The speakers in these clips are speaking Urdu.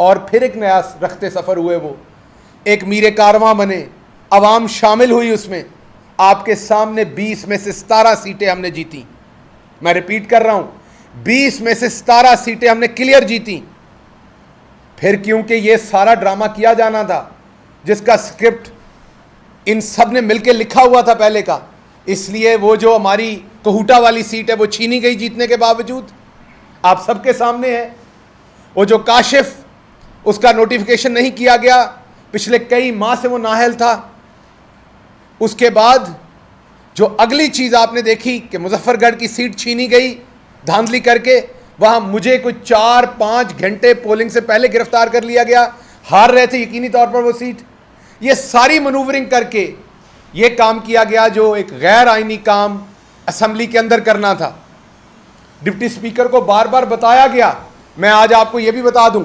اور پھر ایک نیا رختے سفر ہوئے, وہ ایک میر کارواں بنے, عوام شامل ہوئی اس میں. آپ کے سامنے 20 میں سے 17 سیٹیں ہم نے جیتی. میں ریپیٹ کر رہا ہوں, 20 میں سے 17 سیٹیں ہم نے کلیئر جیتی. پھر کیونکہ یہ سارا ڈرامہ کیا جانا تھا جس کا اسکرپٹ ان سب نے مل کے لکھا ہوا تھا پہلے کا, اس لیے وہ جو ہماری کوہوٹا والی سیٹ ہے وہ چھینی گئی جیتنے کے باوجود. آپ سب کے سامنے ہے. وہ جو کاشف, اس کا نوٹیفیکیشن نہیں کیا گیا, پچھلے کئی ماہ سے وہ نااہل تھا. اس کے بعد جو اگلی چیز آپ نے دیکھی کہ مظفر گڑھ کی سیٹ چھینی گئی دھاندلی کر کے, وہاں مجھے کوئی 4-5 گھنٹے پولنگ سے پہلے گرفتار کر لیا گیا. ہار رہے تھے یقینی طور پر وہ سیٹ. یہ ساری منورنگ کر کے یہ کام کیا گیا جو ایک غیر آئینی کام اسمبلی کے اندر کرنا تھا. ڈپٹی اسپیکر کو بار بار بتایا گیا. میں آج آپ کو یہ بھی بتا دوں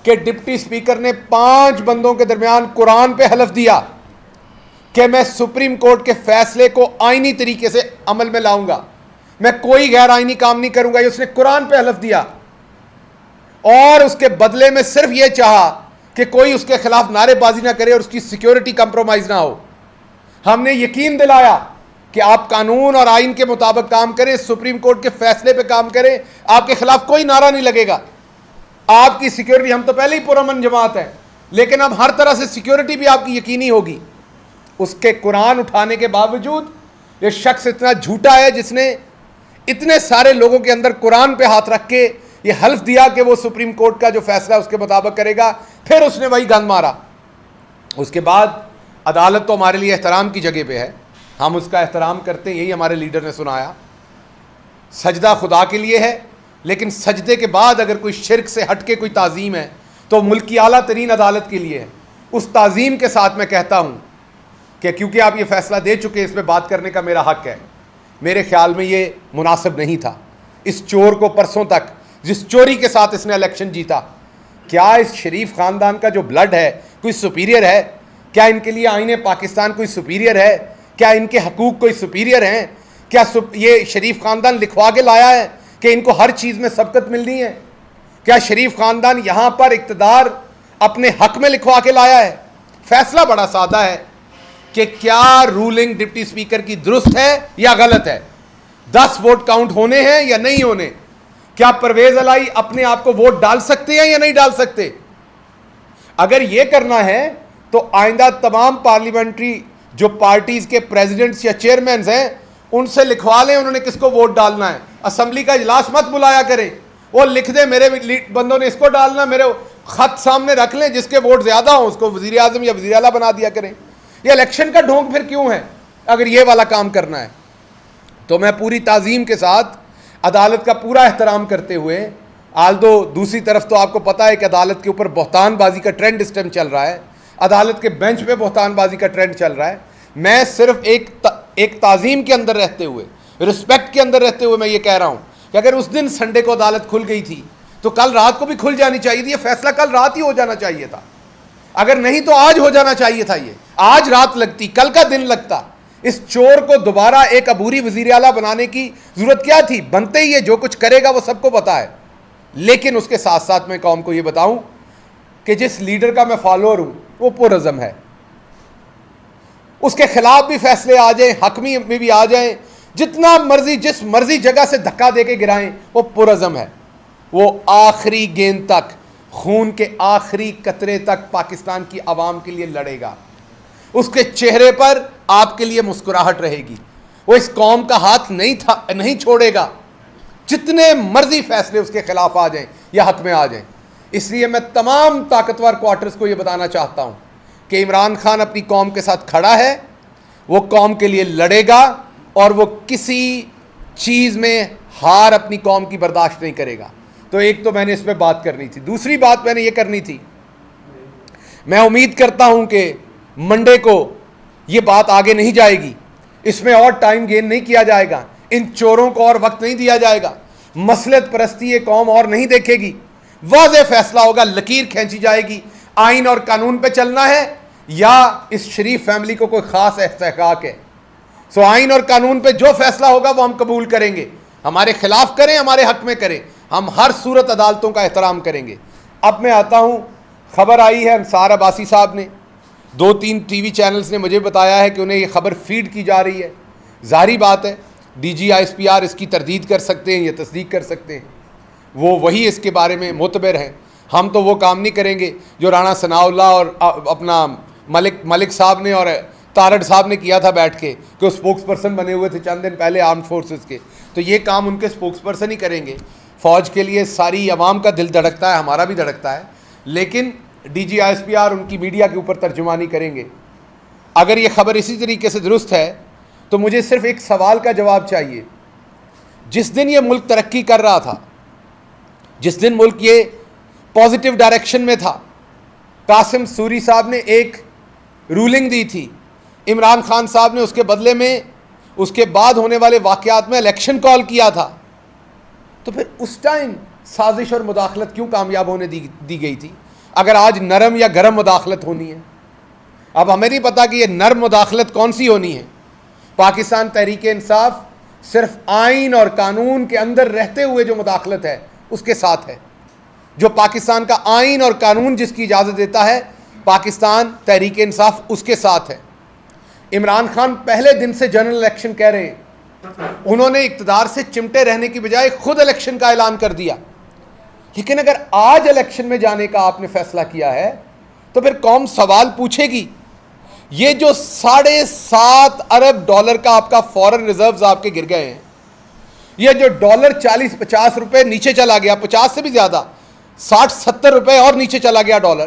کہ ڈپٹی اسپیکر نے 5 بندوں کے درمیان قرآن پہ حلف دیا کہ میں سپریم کورٹ کے فیصلے کو آئینی طریقے سے عمل میں لاؤں گا, میں کوئی غیر آئینی کام نہیں کروں گا. یہ اس نے قرآن پہ حلف دیا, اور اس کے بدلے میں صرف یہ چاہا کہ کوئی اس کے خلاف نعرے بازی نہ کرے اور اس کی سیکیورٹی کمپرومائز نہ ہو. ہم نے یقین دلایا کہ آپ قانون اور آئین کے مطابق کام کریں, سپریم کورٹ کے فیصلے پہ کام کریں, آپ کے خلاف کوئی نعرہ نہیں لگے گا. آپ کی سیکیورٹی, ہم تو پہلے ہی پرامن جماعت ہے, لیکن اب ہر طرح سے سیکیورٹی بھی آپ کی یقینی ہوگی. اس کے قرآن اٹھانے کے باوجود یہ شخص اتنا جھوٹا ہے جس نے اتنے سارے لوگوں کے اندر قرآن پہ ہاتھ رکھ کے یہ حلف دیا کہ وہ سپریم کورٹ کا جو فیصلہ اس کے مطابق کرے گا. پھر اس نے وہی گند مارا. اس کے بعد عدالت تو ہمارے لیے احترام کی جگہ پہ ہے, ہم اس کا احترام کرتے ہیں, یہی ہمارے لیڈر نے سنایا. سجدہ خدا کے لیے ہے, لیکن سجدے کے بعد اگر کوئی شرک سے ہٹ کے کوئی تعظیم ہے تو ملک کی اعلیٰ ترین عدالت کے لیے ہے. اس تعظیم کے ساتھ میں کہتا ہوں کہ کیونکہ آپ یہ فیصلہ دے چکے, اس پہ بات کرنے کا میرا حق ہے. میرے خیال میں یہ مناسب نہیں تھا. اس چور کو پرسوں تک جس چوری کے ساتھ اس نے الیکشن جیتا, کیا اس شریف خاندان کا جو بلڈ ہے کوئی سپیریئر ہے؟ کیا ان کے لیے آئین پاکستان کوئی سپیریئر ہے؟ کیا ان کے حقوق کوئی سپیریئر ہیں؟ کیا یہ شریف خاندان لکھوا کے لایا ہے کہ ان کو ہر چیز میں سبقت ملنی ہے؟ کیا شریف خاندان یہاں پر اقتدار اپنے حق میں لکھوا کے لایا ہے؟ فیصلہ بڑا سادہ ہے کہ کیا رولنگ ڈپٹی اسپیکر کی درست ہے یا غلط ہے. 10 ووٹ کاؤنٹ ہونے ہیں یا نہیں ہونے. کیا پرویز الہی اپنے آپ کو ووٹ ڈال سکتے ہیں یا نہیں ڈال سکتے. اگر یہ کرنا ہے تو آئندہ تمام پارلیمنٹری جو پارٹیز کے پریزیڈنٹس یا چیئرمینز ہیں ان سے لکھوا لیں انہوں نے کس کو ووٹ ڈالنا ہے. اسمبلی کا اجلاس مت بلایا کریں, وہ لکھ دیں میرے بندوں نے اس کو ڈالنا, میرے خط سامنے رکھ لیں, جس کے ووٹ زیادہ ہوں اس کو وزیر اعظم یا وزیر اعلیٰ بنا دیا کریں. یہ الیکشن کا ڈھونگ پھر کیوں ہے اگر یہ والا کام کرنا ہے؟ تو میں پوری تعظیم کے ساتھ عدالت کا پورا احترام کرتے ہوئے, آلدو دوسری طرف تو آپ کو پتہ ہے کہ عدالت کے اوپر بہتان بازی کا ٹرینڈ اس ٹائم چل رہا ہے, عدالت کے بینچ پہ بہتان بازی کا ٹرینڈ چل رہا ہے. میں صرف ایک تعظیم کے اندر رہتے ہوئے, رسپیکٹ کے اندر رہتے ہوئے میں یہ کہہ رہا ہوں کہ اگر اس دن سنڈے کو عدالت کھل گئی تھی تو کل رات کو بھی کھل جانی چاہیے تھی. یہ فیصلہ کل رات ہی ہو جانا چاہیے تھا, اگر نہیں تو آج ہو جانا چاہیے تھا. یہ آج رات لگتی, کل کا دن لگتا. اس چور کو دوبارہ ایک عبوری وزیر اعلیٰ بنانے کی ضرورت کیا تھی؟ بنتے ہی ہے, جو کچھ کرے گا وہ سب کو پتا ہے. لیکن اس کے ساتھ ساتھ میں قوم کو یہ بتاؤں کہ جس لیڈر کا میں فالوور ہوں وہ پرعزم ہے. اس کے خلاف بھی فیصلے آ جائیں, حق میں بھی آ جائیں, جتنا مرضی جس مرضی جگہ سے دھکا دے کے گرائیں, وہ پرعزم ہے. وہ آخری گیند تک, خون کے آخری قطرے تک پاکستان کی عوام کے لیے لڑے گا. اس کے چہرے پر آپ کے لیے مسکراہٹ رہے گی. وہ اس قوم کا ہاتھ نہیں چھوڑے گا, جتنے مرضی فیصلے اس کے خلاف آ جائیں یا حق میں آ جائیں. اس لیے میں تمام طاقتور کوارٹرز کو یہ بتانا چاہتا ہوں کہ عمران خان اپنی قوم کے ساتھ کھڑا ہے, وہ قوم کے لیے لڑے گا, اور وہ کسی چیز میں ہار اپنی قوم کی برداشت نہیں کرے گا. تو ایک تو میں نے اس پہ بات کرنی تھی. دوسری بات میں نے یہ کرنی تھی, میں امید کرتا ہوں کہ منڈے کو یہ بات آگے نہیں جائے گی, اس میں اور ٹائم گین نہیں کیا جائے گا, ان چوروں کو اور وقت نہیں دیا جائے گا, مصلحت پرستی یہ قوم اور نہیں دیکھے گی. واضح فیصلہ ہوگا, لکیر کھینچی جائے گی, آئین اور قانون پہ چلنا ہے یا اس شریف فیملی کو کوئی خاص استحقاق ہے. سو آئین اور قانون پہ جو فیصلہ ہوگا وہ ہم قبول کریں گے. ہمارے خلاف کریں, ہمارے حق میں کریں, ہم ہر صورت عدالتوں کا احترام کریں گے. اب میں آتا ہوں, خبر آئی ہے انصار عباسی صاحب نے, 2-3 ٹی وی چینلز نے مجھے بتایا ہے کہ انہیں یہ خبر فیڈ کی جا رہی ہے. ظاہری بات ہے D G I S P R اس کی تردید کر سکتے ہیں یا تصدیق کر سکتے ہیں, وہی اس کے بارے میں معتبر ہیں. ہم تو وہ کام نہیں کریں گے جو رانا ثناء اللہ اور اپنا ملک صاحب نے اور تارڑ صاحب نے کیا تھا بیٹھ کے, کہ وہ اسپوکس پرسن بنے ہوئے تھے چند دن پہلے آرمڈ فورسز کے. تو یہ کام ان کے اسپوکس پرسن ہی کریں گے. فوج کے لیے ساری عوام کا دل دھڑکتا ہے, ہمارا بھی دھڑکتا ہے, لیکن D G I S P R ان کی میڈیا کے اوپر ترجمانی کریں گے. اگر یہ خبر اسی طریقے سے درست ہے تو مجھے صرف ایک سوال کا جواب چاہیے. جس دن یہ ملک ترقی کر رہا تھا, جس دن ملک یہ پازیٹیو ڈائریکشن میں تھا, قاسم سوری صاحب نے ایک رولنگ دی تھی, عمران خان صاحب نے اس کے بدلے میں اس کے بعد ہونے والے واقعات میں الیکشن کال کیا تھا, تو پھر اس ٹائم سازش اور مداخلت کیوں کامیاب ہونے دی گئی تھی, اگر آج نرم یا گرم مداخلت ہونی ہے؟ اب ہمیں نہیں پتا کہ یہ نرم مداخلت کون سی ہونی ہے. پاکستان تحریک انصاف صرف آئین اور قانون کے اندر رہتے ہوئے جو مداخلت ہے اس کے ساتھ ہے. جو پاکستان کا آئین اور قانون جس کی اجازت دیتا ہے, پاکستان تحریک انصاف اس کے ساتھ ہے. عمران خان پہلے دن سے جنرل الیکشن کہہ رہے ہیں, انہوں نے اقتدار سے چمٹے رہنے کی بجائے خود الیکشن کا اعلان کر دیا. لیکن اگر آج الیکشن میں جانے کا آپ نے فیصلہ کیا ہے تو پھر قوم سوال پوچھے گی, یہ جو $7.5 ارب کا آپ کا فورن ریزروز آپ کے گر گئے ہیں, یہ جو ڈالر 40-50 روپے نیچے چلا گیا, 50 سے بھی زیادہ 60-70 روپے اور نیچے چلا گیا ڈالر,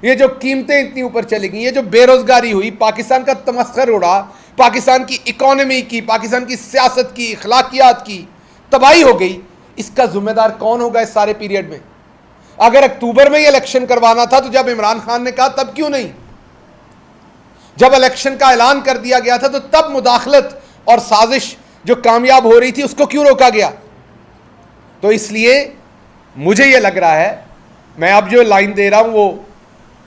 یہ جو قیمتیں اتنی اوپر چلی گئی, یہ جو بے روزگاری ہوئی, پاکستان کا تمسخر اڑا, پاکستان کی اکانومی کی, پاکستان کی سیاست کی, اخلاقیات کی تباہی ہو گئی, اس کا ذمہ دار کون ہوگا اس سارے پیریڈ میں؟ اگر اکتوبر میں یہ الیکشن کروانا تھا تو جب عمران خان نے کہا تب کیوں نہیں؟ جب الیکشن کا اعلان کر دیا گیا تھا تو تب مداخلت اور سازش جو کامیاب ہو رہی تھی اس کو کیوں روکا گیا؟ تو اس لیے مجھے یہ لگ رہا ہے, میں اب جو لائن دے رہا ہوں وہ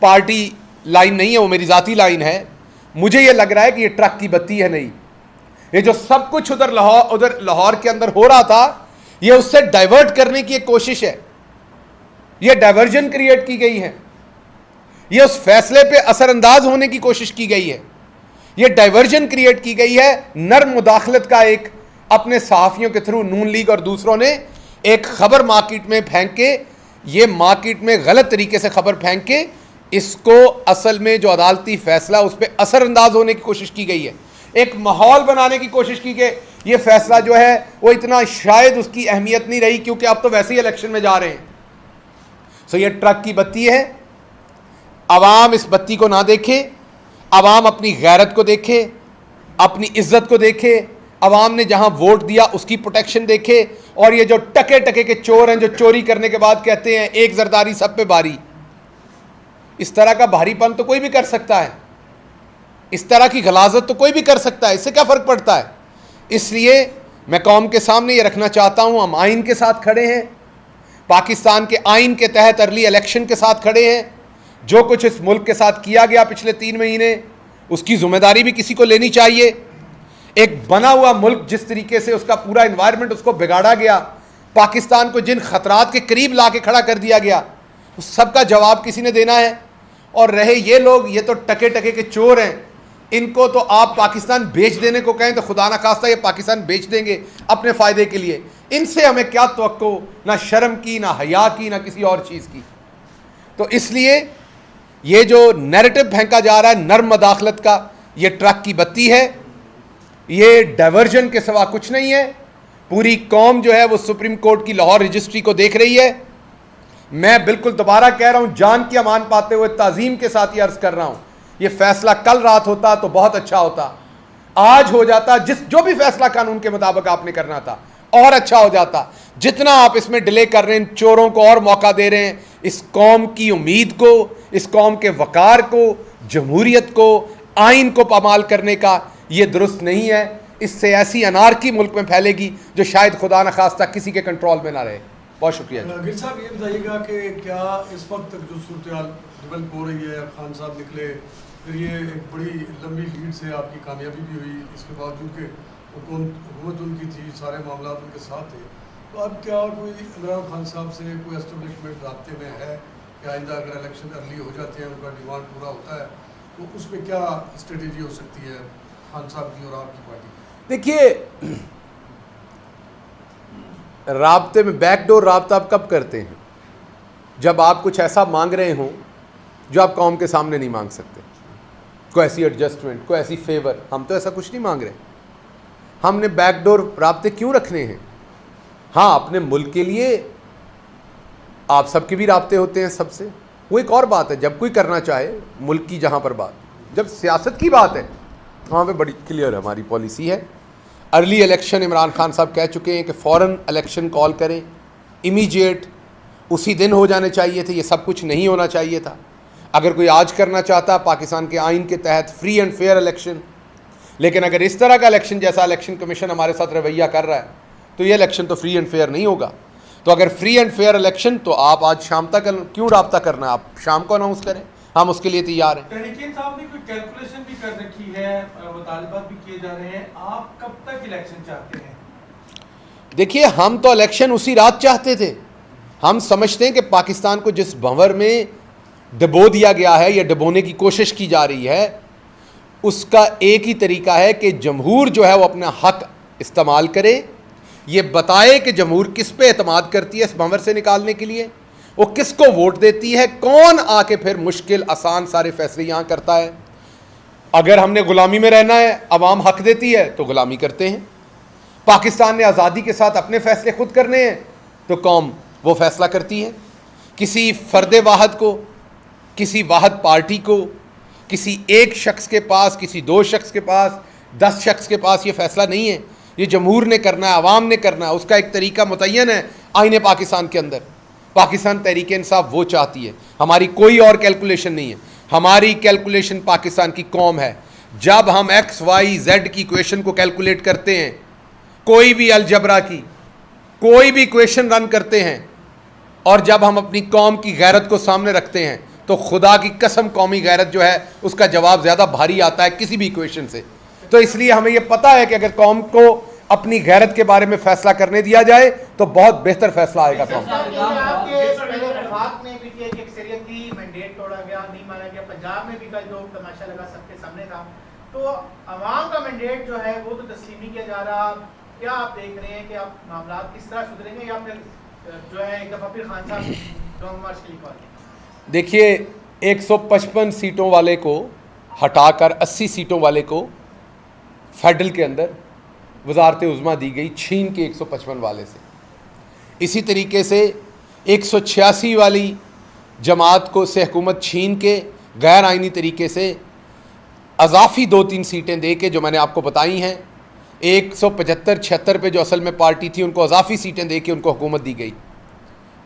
پارٹی لائن نہیں ہے, وہ میری ذاتی لائن ہے, مجھے یہ لگ رہا ہے کہ یہ ٹرک کی بتی ہے نہیں. یہ جو سب کچھ ادھر لاہور کے اندر ہو رہا تھا, یہ اس سے ڈائیورٹ کرنے کی ایک کوشش ہے, یہ ڈائیورژن کریٹ کی گئی ہے, یہ اس فیصلے پہ اثر انداز ہونے کی کوشش کی گئی ہے, یہ ڈائیورژن کریٹ کی گئی ہے. نرم مداخلت کا ایک اپنے صحافیوں کے تھرو نون لیگ اور دوسروں نے ایک خبر مارکیٹ میں پھینک کے, یہ مارکیٹ میں غلط طریقے سے خبر پھینک کے اس کو اصل میں جو عدالتی فیصلہ اس پہ اثر انداز ہونے کی کوشش کی گئی ہے, ایک ماحول بنانے کی کوشش کی کہ یہ فیصلہ جو ہے وہ اتنا شاید اس کی اہمیت نہیں رہی کیونکہ اب تو ویسے ہی الیکشن میں جا رہے ہیں. سو یہ ٹرک کی بتی ہے, عوام اس بتی کو نہ دیکھے, عوام اپنی غیرت کو دیکھے, اپنی عزت کو دیکھے, عوام نے جہاں ووٹ دیا اس کی پروٹیکشن دیکھے, اور یہ جو ٹکے ٹکے کے چور ہیں جو چوری کرنے کے بعد کہتے ہیں ایک زرداری سب پہ باری, اس طرح کا بھاری پن تو کوئی بھی کر سکتا ہے, اس طرح کی غلاظت تو کوئی بھی کر سکتا ہے, اس سے کیا فرق پڑتا ہے؟ اس لیے میں قوم کے سامنے یہ رکھنا چاہتا ہوں, ہم آئین کے ساتھ کھڑے ہیں, پاکستان کے آئین کے تحت ارلی الیکشن کے ساتھ کھڑے ہیں. جو کچھ اس ملک کے ساتھ کیا گیا پچھلے 3 مہینے اس کی ذمہ داری بھی کسی کو لینی چاہیے. ایک بنا ہوا ملک جس طریقے سے اس کا پورا انوائرمنٹ اس کو بگاڑا گیا, پاکستان کو جن خطرات کے قریب لا کے کھڑا کر دیا گیا, اس سب کا جواب کسی نے دینا ہے. اور رہے یہ لوگ, یہ تو ٹکے ٹکے کے چور ہیں, ان کو تو آپ پاکستان بیچ دینے کو کہیں تو خدا نہ خواستہ یہ پاکستان بیچ دیں گے اپنے فائدے کے لیے. ان سے ہمیں کیا توقع, نہ شرم کی, نہ حیا کی, نہ کسی اور چیز کی. تو اس لیے یہ جو نیریٹو پھینکا جا رہا ہے نرم مداخلت کا, یہ ٹرک کی بتی ہے, یہ ڈائیورژن کے سوا کچھ نہیں ہے. پوری قوم جو ہے وہ سپریم کورٹ کی لاہور رجسٹری کو دیکھ رہی ہے. میں بالکل دوبارہ کہہ رہا ہوں, جان کی امان پاتے ہوئے تعظیم کے ساتھ یہ عرض کر رہا ہوں, یہ فیصلہ کل رات ہوتا تو بہت اچھا ہوتا, آج ہو جاتا, جو بھی فیصلہ قانون کے مطابق آپ نے کرنا تھا اور اچھا ہو جاتا. جتنا آپ اس میں ڈیلے کر رہے ہیں, چوروں کو اور موقع دے رہے ہیں, اس قوم کی امید کو, اس قوم کے وقار کو, جمہوریت کو, آئین کو پامال کرنے کا, یہ درست نہیں ہے. اس سے ایسی انارکی ملک میں پھیلے گی جو شاید خدا نہ خواستہ کسی کے کنٹرول میں نہ رہے. بہت شکریہ. گر صاحب یہ بتائیے گا کہ کیا اس وقت تک جو صورتحال ڈیولپ ہو رہی ہے, خان صاحب نکلے, پھر یہ ایک بڑی لمبی لیڈ سے آپ کی کامیابی بھی ہوئی, اس کے باوجود کہ حکومت ان کی تھی, سارے معاملات ان کے ساتھ تھے, تو اب کیا کوئی عمران خان صاحب سے کوئی اسٹیبلشمنٹ رابطے میں ہے کہ آئندہ اگر الیکشن ارلی ہو جاتے ہیں ان کا ڈیمانڈ پورا ہوتا ہے تو اس میں کیا اسٹریٹجی ہو سکتی ہے خان صاحب کی اور آپ کی پارٹی کی؟ دیکھیے رابطے میں بیک ڈور رابطہ آپ کب کرتے ہیں؟ جب آپ کچھ ایسا مانگ رہے ہوں جو آپ قوم کے سامنے نہیں مانگ سکتے، کوئی ایسی ایڈجسٹمنٹ، کوئی ایسی فیور. ہم تو ایسا کچھ نہیں مانگ رہے. ہم نے بیک ڈور رابطے کیوں رکھنے ہیں؟ ہاں اپنے ملک کے لیے آپ سب کے بھی رابطے ہوتے ہیں سب سے، وہ ایک اور بات ہے. جب کوئی کرنا چاہے ملک کی جہاں پر بات، جب سیاست کی بات ہے وہاں پہ بڑی کلیئر ہماری پالیسی ہے. ارلی الیکشن عمران خان صاحب کہہ چکے ہیں کہ فوراً الیکشن کال کریں، امیجیٹ، اسی دن ہو جانے چاہیے تھے. یہ سب کچھ نہیں ہونا چاہیے تھا. اگر کوئی آج کرنا چاہتا پاکستان کے آئین کے تحت فری اینڈ فیئر الیکشن، لیکن اگر اس طرح کا الیکشن جیسا الیکشن کمیشن ہمارے ساتھ رویہ کر رہا ہے تو یہ الیکشن تو فری اینڈ فیئر نہیں ہوگا. تو اگر فری اینڈ فیئر الیکشن تو آپ آج شام تک کیوں رابطہ کرنا ہے؟ آپ شام کو اناؤنس کریں، ہم اس کے لیے تیار ہیں. تحریک صاحب نے کوئی کیلکولیشن بھی کر رکھی ہے، مطالبات بھی کیے جا رہے ہیں، آپ کب تک الیکشن چاہتے ہیں؟ دیکھیے ہم تو الیکشن اسی رات چاہتے تھے. ہم سمجھتے ہیں کہ پاکستان کو جس بھنور میں ڈبو دیا گیا ہے یا ڈبونے کی کوشش کی جا رہی ہے، اس کا ایک ہی طریقہ ہے کہ جمہور جو ہے وہ اپنا حق استعمال کرے، یہ بتائے کہ جمہور کس پہ اعتماد کرتی ہے اس بھنور سے نکالنے کے لیے، وہ کس کو ووٹ دیتی ہے، کون آ کے پھر مشکل آسان سارے فیصلے یہاں کرتا ہے. اگر ہم نے غلامی میں رہنا ہے، عوام حق دیتی ہے تو غلامی کرتے ہیں. پاکستان نے آزادی کے ساتھ اپنے فیصلے خود کرنے ہیں تو قوم وہ فیصلہ کرتی ہے. کسی فرد واحد کو، کسی واحد پارٹی کو، کسی ایک شخص کے پاس، کسی دو شخص کے پاس، 10 شخص کے پاس یہ فیصلہ نہیں ہے. یہ جمہور نے کرنا ہے، عوام نے کرنا ہے. اس کا ایک طریقہ متعین ہے آئین پاکستان کے اندر. پاکستان تحریک انصاف وہ چاہتی ہے، ہماری کوئی اور کیلکولیشن نہیں ہے. ہماری کیلکولیشن پاکستان کی قوم ہے. جب ہم ایکس وائی زیڈ کی ایکویشن کو کیلکولیٹ کرتے ہیں، کوئی بھی الجبرا کی کوئی بھی ایکویشن رن کرتے ہیں، اور جب ہم اپنی قوم کی غیرت کو سامنے رکھتے ہیں تو خدا کی قسم قومی غیرت جو ہے اس کا جواب زیادہ بھاری آتا ہے کسی بھی ایکویشن سے. تو اس لیے ہمیں یہ پتہ ہے کہ اگر قوم کو اپنی غیرت کے بارے میں فیصلہ کرنے دیا جائے تو بہت بہتر فیصلہ آئے گا. قوم پنجاب میں بھی کا جو تماشا لگا سب کے سامنے تھا، تو عوام کا مینڈیٹ جو ہے وہ تو تسلیم نہیں کیا جا رہا. کیا آپ دیکھ رہے ہیں کہ اب معاملات کس طرح سدھریں گے، یا پھر جو ہے ایک دفعہ پھر خان صاحب لانگ مارچ کے لیے کال کریں؟ دیکھیے 155 سیٹوں والے کو ہٹا کر 80 سیٹوں والے کو فیڈرل کے اندر وزارت عظمیٰ دی گئی، چھین کے 155 والے سے. اسی طریقے سے 186 والی جماعت کو سے حکومت چھین کے غیر آئینی طریقے سے اضافی 2-3 سیٹیں دے کے، جو میں نے آپ کو بتائی ہیں 175-76 پہ جو اصل میں پارٹی تھی ان کو اضافی سیٹیں دے کے ان کو حکومت دی گئی.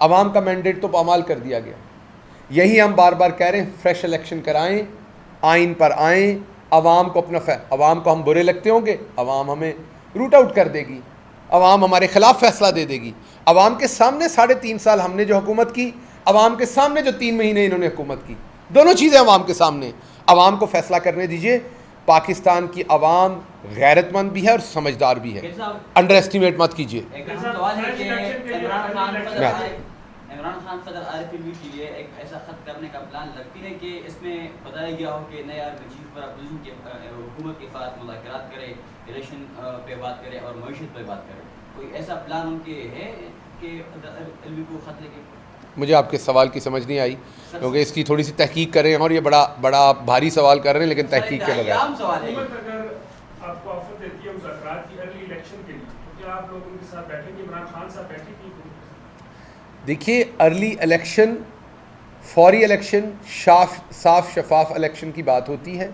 عوام کا مینڈیٹ تو پامال کر دیا گیا. یہی ہم بار بار کہہ رہے ہیں، فریش الیکشن کرائیں، آئین پر آئیں. عوام کو اپنا عوام کو ہم برے لگتے ہوں گے، عوام ہمیں روٹ آؤٹ کر دے گی، عوام ہمارے خلاف فیصلہ دے دے گی. عوام کے سامنے 3.5 سال ہم نے جو حکومت کی، عوام کے سامنے جو 3 مہینے انہوں نے حکومت کی، دونوں چیزیں عوام کے سامنے. عوام کو فیصلہ کرنے دیجئے. پاکستان کی عوام غیرت مند بھی ہے اور سمجھدار بھی ہے، انڈر ایسٹیمیٹ مت کیجیے. عمران خان صدر RFP کے لیے ایک ایسا خط کرنے کا پلان لگتی ہے کہ اس میں بتایا گیا ہو کہ نیا چیف پر اپوزیشن کے حکومت کے ساتھ مذاکرات کرے، الیکشن پہ بات کرے اور معیشت پہ بات کرے. کوئی ایسا پلان ان کے ہے کہ LV کو خط لے کے؟ مجھے آپ کے سوال کی سمجھ نہیں آئی، کیونکہ اس کی تھوڑی سی تحقیق کریں، اور یہ بڑا بھاری سوال کر رہے ہیں لیکن تحقیق کے بغیر. اگر آپ کو آفر دیتی ہے مذاکرات کی ارلی الیکشن کے لیے، تو کیا آپ لوگ ان کے ساتھ بیٹھیں گے؟ عمران خان صاحب بیٹھے گی؟ دیکھیے ارلی الیکشن، فوری الیکشن، صاف شفاف الیکشن کی بات ہوتی ہے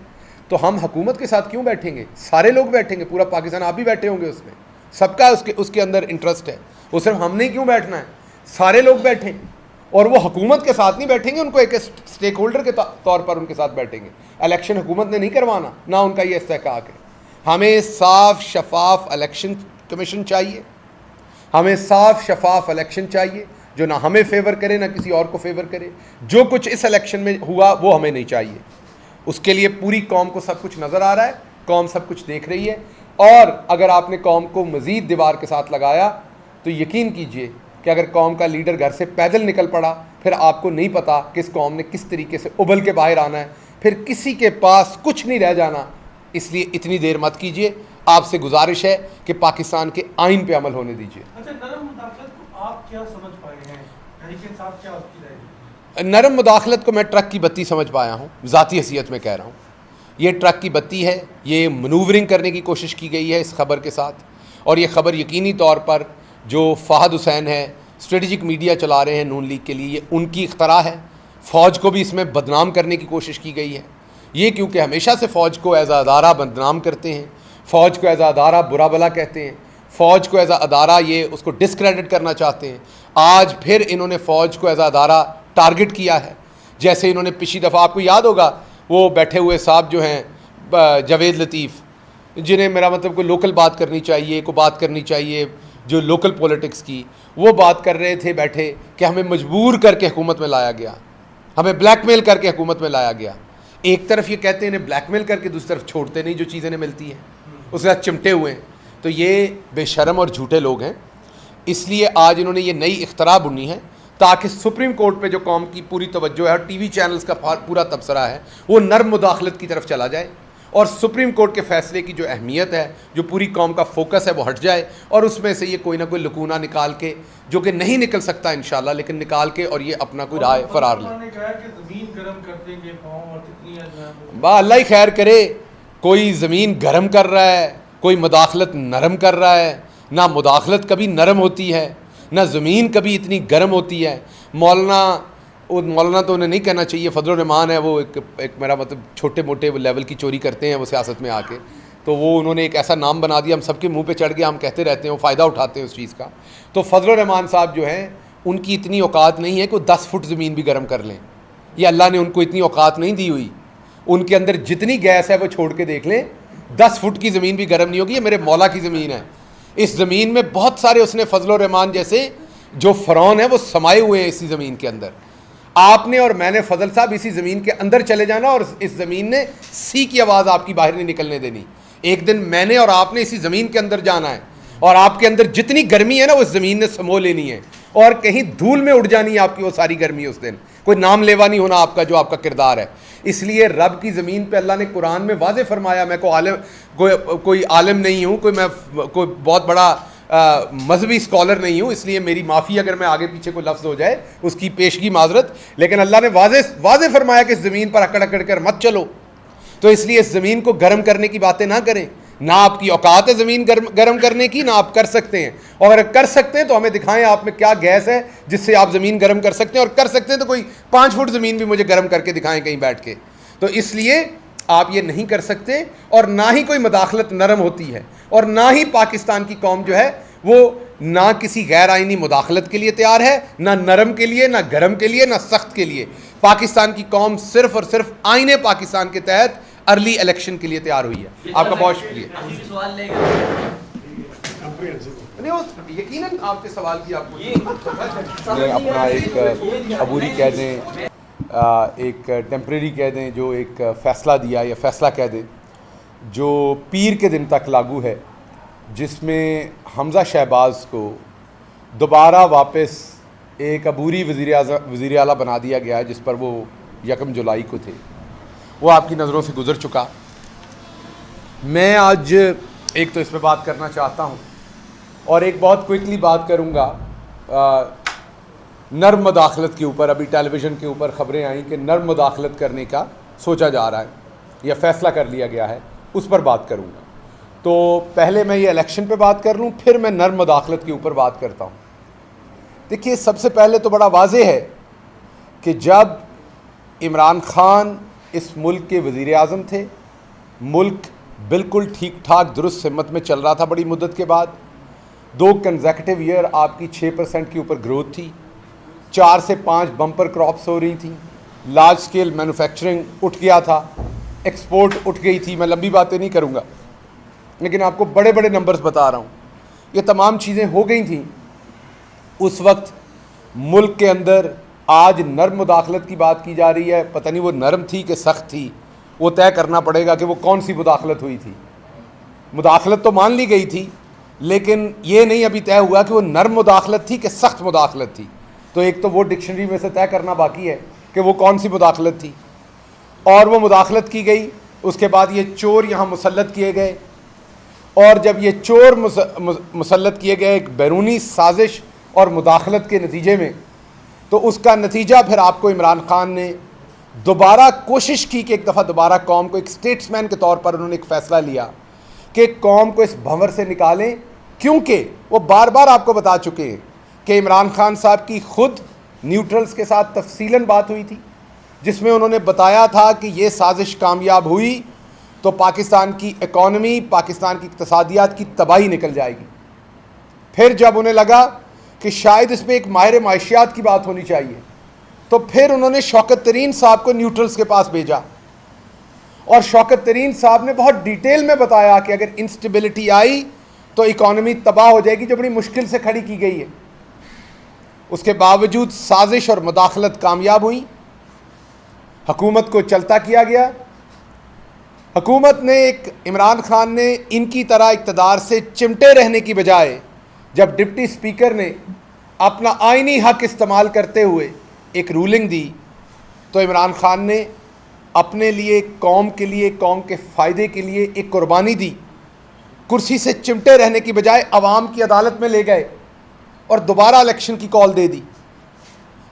تو ہم حکومت کے ساتھ کیوں بیٹھیں گے؟ سارے لوگ بیٹھیں گے، پورا پاکستان، آپ بھی بیٹھے ہوں گے، اس میں سب کا اس کے اندر انٹرسٹ ہے. وہ صرف ہم نے کیوں بیٹھنا ہے؟ سارے لوگ بیٹھیں، اور وہ حکومت کے ساتھ نہیں بیٹھیں گے، ان کو ایک اسٹیک ہولڈر کے طور پر ان کے ساتھ بیٹھیں گے. الیکشن حکومت نے نہیں کروانا، نہ ان کا یہ استحقاق ہے. ہمیں صاف شفاف الیکشن کمیشن چاہیے، ہمیں صاف شفاف الیکشن چاہیے جو نہ ہمیں فیور کرے نہ کسی اور کو فیور کرے. جو کچھ اس الیکشن میں ہوا وہ ہمیں نہیں چاہیے. اس کے لیے پوری قوم کو سب کچھ نظر آ رہا ہے، قوم سب کچھ دیکھ رہی ہے. اور اگر آپ نے قوم کو مزید دیوار کے ساتھ لگایا تو یقین کیجئے کہ اگر قوم کا لیڈر گھر سے پیدل نکل پڑا پھر آپ کو نہیں پتا کہ اس قوم نے کس طریقے سے ابل کے باہر آنا ہے، پھر کسی کے پاس کچھ نہیں رہ جانا. اس لیے اتنی دیر مت کیجئے. آپ سے گزارش ہے کہ پاکستان کے آئین پہ عمل ہونے دیجئے. اچھا، نرم مداخلت کو آپ کیا سمجھ پائے ہیں؟ تحریک انصاف کیا آپ کی رائے ہے؟ نرم مداخلت کو میں ٹرک کی بتی سمجھ پایا ہوں، ذاتی حیثیت میں کہہ رہا ہوں. یہ ٹرک کی بتی ہے، یہ منورنگ کرنے کی کوشش کی گئی ہے اس خبر کے ساتھ، اور یہ خبر یقینی طور پر جو فہد حسین ہے اسٹریٹجک میڈیا چلا رہے ہیں نون لیگ کے لیے، یہ ان کی اختراع ہے. فوج کو بھی اس میں بدنام کرنے کی کوشش کی گئی ہے. یہ کیونکہ ہمیشہ سے فوج کو ایز اے ادارہ بدنام کرتے ہیں، فوج کو ایز اے ادارہ برا بلا کہتے ہیں، فوج کو ایز اے ادارہ یہ اس کو ڈسکریڈٹ کرنا چاہتے ہیں. آج پھر انہوں نے فوج کو ایز اے ادارہ ٹارگٹ کیا ہے. جیسے انہوں نے پچھلی دفعہ، آپ کو یاد ہوگا وہ بیٹھے ہوئے صاحب جو ہیں جاوید لطیف، جنہیں میرا مطلب کوئی لوکل بات کرنی چاہیے، کوئی بات کرنی چاہیے جو لوکل پولیٹکس کی، وہ بات کر رہے تھے بیٹھے کہ ہمیں مجبور کر کے حکومت میں لایا گیا، ہمیں بلیک میل کر کے حکومت میں لایا گیا. ایک طرف یہ کہتے ہیں انہیں بلیک میل کر کے، دوسری طرف چھوڑتے نہیں جو چیزیں انہیں ملتی ہیں، اس کے ساتھ چمٹے ہوئے ہیں. تو یہ بے شرم اور جھوٹے لوگ ہیں. اس لیے آج انہوں نے یہ نئی اختراع بنی ہے تاکہ سپریم کورٹ پہ جو قوم کی پوری توجہ ہے اور ٹی وی چینلز کا پورا تبصرہ ہے وہ نرم مداخلت کی طرف چلا جائے، اور سپریم کورٹ کے فیصلے کی جو اہمیت ہے، جو پوری قوم کا فوکس ہے، وہ ہٹ جائے، اور اس میں سے یہ کوئی نہ کوئی لکونہ نکال کے، جو کہ نہیں نکل سکتا انشاءاللہ، لیکن نکال کے اور یہ اپنا کوئی رائے فرار لیں. انہوں نے کہا کہ زمین گرم کر دیں گے قوم، اور کتنی با اللہ ہی خیر کرے. کوئی زمین گرم کر رہا ہے، کوئی مداخلت نرم کر رہا ہے. نہ مداخلت کبھی نرم ہوتی ہے، نہ زمین کبھی اتنی گرم ہوتی ہے. مولانا تو انہیں نہیں کہنا چاہیے، فضل الرحمان ہے، وہ ایک میرا مطلب چھوٹے موٹے لیول کی چوری کرتے ہیں وہ سیاست میں آ کے، تو وہ انہوں نے ایک ایسا نام بنا دیا، ہم سب کے منہ پہ چڑھ گیا، ہم کہتے رہتے ہیں، وہ فائدہ اٹھاتے ہیں اس چیز کا. تو فضل الرحمان صاحب جو ہیں ان کی اتنی اوقات نہیں ہے کہ وہ 10 فٹ زمین بھی گرم کر لیں. یہ اللہ نے ان کو اتنی اوقات نہیں دی ہوئی. ان کے اندر جتنی گیس ہے وہ چھوڑ کے دیکھ لیں، 10 فٹ کی زمین بھی گرم نہیں ہوگی. یہ میرے مولا کی زمین ہے. اس زمین میں بہت سارے اس نے فضل الرحمان جیسے جو فرعون ہیں وہ سمائے ہوئے ہیں اسی زمین کے اندر. آپ نے اور میں نے فضل صاحب اسی زمین کے اندر چلے جانا، اور اس زمین نے سی کی آواز آپ کی باہر نہیں نکلنے دینی. ایک دن میں نے اور آپ نے اسی زمین کے اندر جانا ہے، اور آپ کے اندر جتنی گرمی ہے نا وہ اس زمین نے سمو لینی ہے، اور کہیں دھول میں اڑ جانی ہے آپ کی وہ ساری گرمی. اس دن کوئی نام لیوا نہیں ہونا آپ کا جو آپ کا کردار ہے. اس لیے رب کی زمین پہ اللہ نے قرآن میں واضح فرمایا، میں کوئی عالم نہیں ہوں، کوئی بہت بڑا مذہبی اسکالر نہیں ہوں، اس لیے میری معافی اگر میں آگے پیچھے کوئی لفظ ہو جائے، اس کی پیشگی معذرت. لیکن اللہ نے واضح فرمایا کہ اس زمین پر اکڑ اکڑ کر مت چلو. تو اس لیے اس زمین کو گرم کرنے کی باتیں نہ کریں. نہ آپ کی اوقات ہے زمین گرم کرنے کی، نہ آپ کر سکتے ہیں. اور اگر کر سکتے ہیں تو ہمیں دکھائیں آپ میں کیا گیس ہے جس سے آپ زمین گرم کر سکتے ہیں، اور کر سکتے ہیں تو کوئی 5 فٹ زمین بھی مجھے گرم کر کے دکھائیں کہیں بیٹھ کے. تو اس لیے آپ یہ نہیں کر سکتے، اور نہ ہی کوئی مداخلت نرم ہوتی ہے، اور نہ ہی پاکستان کی قوم جو ہے وہ نہ کسی غیر آئینی مداخلت کے لیے تیار ہے، نہ نرم کے لیے، نہ گرم کے لیے، نہ سخت کے لیے. پاکستان کی قوم صرف اور صرف آئین پاکستان کے تحت ارلی الیکشن کے لیے تیار ہوئی ہے. آپ کا بہت شکریہ. سوال لے گا نہیں وہ یقیناً آپ کے سوال کی آپ کو اپنا ایک عبوری کہہ دیں، ایک ٹیمپریری کہہ دیں، جو ایک فیصلہ دیا یا فیصلہ کہہ دیں جو پیر کے دن تک لاگو ہے، جس میں حمزہ شہباز کو دوبارہ واپس ایک عبوری وزیر اعلیٰ بنا دیا گیا ہے، جس پر وہ 1 جولائی کو تھے. وہ آپ کی نظروں سے گزر چکا. میں آج ایک تو اس پہ بات کرنا چاہتا ہوں، اور ایک بہت کوئکلی بات کروں گا نرم مداخلت کے اوپر. ابھی ٹیلی ویژن کے اوپر خبریں آئیں کہ نرم مداخلت کرنے کا سوچا جا رہا ہے یا فیصلہ کر لیا گیا ہے، اس پر بات کروں گا. تو پہلے میں یہ الیکشن پہ بات کر لوں، پھر میں نرم مداخلت کے اوپر بات کرتا ہوں. دیکھیے، سب سے پہلے تو بڑا واضح ہے کہ جب عمران خان اس ملک کے وزیر اعظم تھے، ملک بالکل ٹھیک ٹھاک درست سمت میں چل رہا تھا. بڑی مدت کے بعد 2 کنزیکٹیو ایئر آپ کی 6% کے اوپر گروتھ تھی، 4 سے 5 بمپر کراپس ہو رہی تھیں، لارج سکیل مینوفیکچرنگ اٹھ گیا تھا، ایکسپورٹ اٹھ گئی تھی. میں لمبی باتیں نہیں کروں گا، لیکن آپ کو بڑے بڑے نمبرز بتا رہا ہوں. یہ تمام چیزیں ہو گئی تھیں اس وقت ملک کے اندر. آج نرم مداخلت کی بات کی جا رہی ہے، پتہ نہیں وہ نرم تھی کہ سخت تھی، وہ طے کرنا پڑے گا کہ وہ کون سی مداخلت ہوئی تھی. مداخلت تو مان لی گئی تھی، لیکن یہ نہیں ابھی طے ہوا کہ وہ نرم مداخلت تھی کہ سخت مداخلت تھی. تو ایک تو وہ ڈکشنری میں سے طے کرنا باقی ہے کہ وہ کون سی مداخلت تھی. اور وہ مداخلت کی گئی. اس کے بعد یہ چور یہاں مسلط کیے گئے, اور جب یہ چور مسلط کیے گئے ایک بیرونی سازش اور مداخلت کے نتیجے میں, تو اس کا نتیجہ پھر آپ کو عمران خان نے دوبارہ کوشش کی کہ ایک دفعہ دوبارہ قوم کو, ایک اسٹیٹس مین کے طور پر انہوں نے ایک فیصلہ لیا کہ قوم کو اس بھنور سے نکالیں, کیونکہ وہ بار بار آپ کو بتا چکے ہیں کہ عمران خان صاحب کی خود نیوٹرلز کے ساتھ تفصیلاً بات ہوئی تھی, جس میں انہوں نے بتایا تھا کہ یہ سازش کامیاب ہوئی تو پاکستان کی اکانومی, پاکستان کی اقتصادیات کی تباہی نکل جائے گی. پھر جب انہیں لگا کہ شاید اس میں ایک ماہر معاشیات کی بات ہونی چاہیے, تو پھر انہوں نے شوکت ترین صاحب کو نیوٹرلز کے پاس بھیجا, اور شوکت ترین صاحب نے بہت ڈیٹیل میں بتایا کہ اگر انسٹیبلٹی آئی تو اکانومی تباہ ہو جائے گی, جو بڑی مشکل سے کھڑی کی گئی ہے. اس کے باوجود سازش اور مداخلت کامیاب ہوئی, حکومت کو چلتا کیا گیا. حکومت نے ایک, عمران خان نے ان کی طرح اقتدار سے چمٹے رہنے کی بجائے جب ڈپٹی اسپیکر نے اپنا آئینی حق استعمال کرتے ہوئے ایک رولنگ دی, تو عمران خان نے اپنے لیے, قوم کے لیے, قوم کے فائدے کے لیے ایک قربانی دی. کرسی سے چمٹے رہنے کی بجائے عوام کی عدالت میں لے گئے اور دوبارہ الیکشن کی کال دے دی,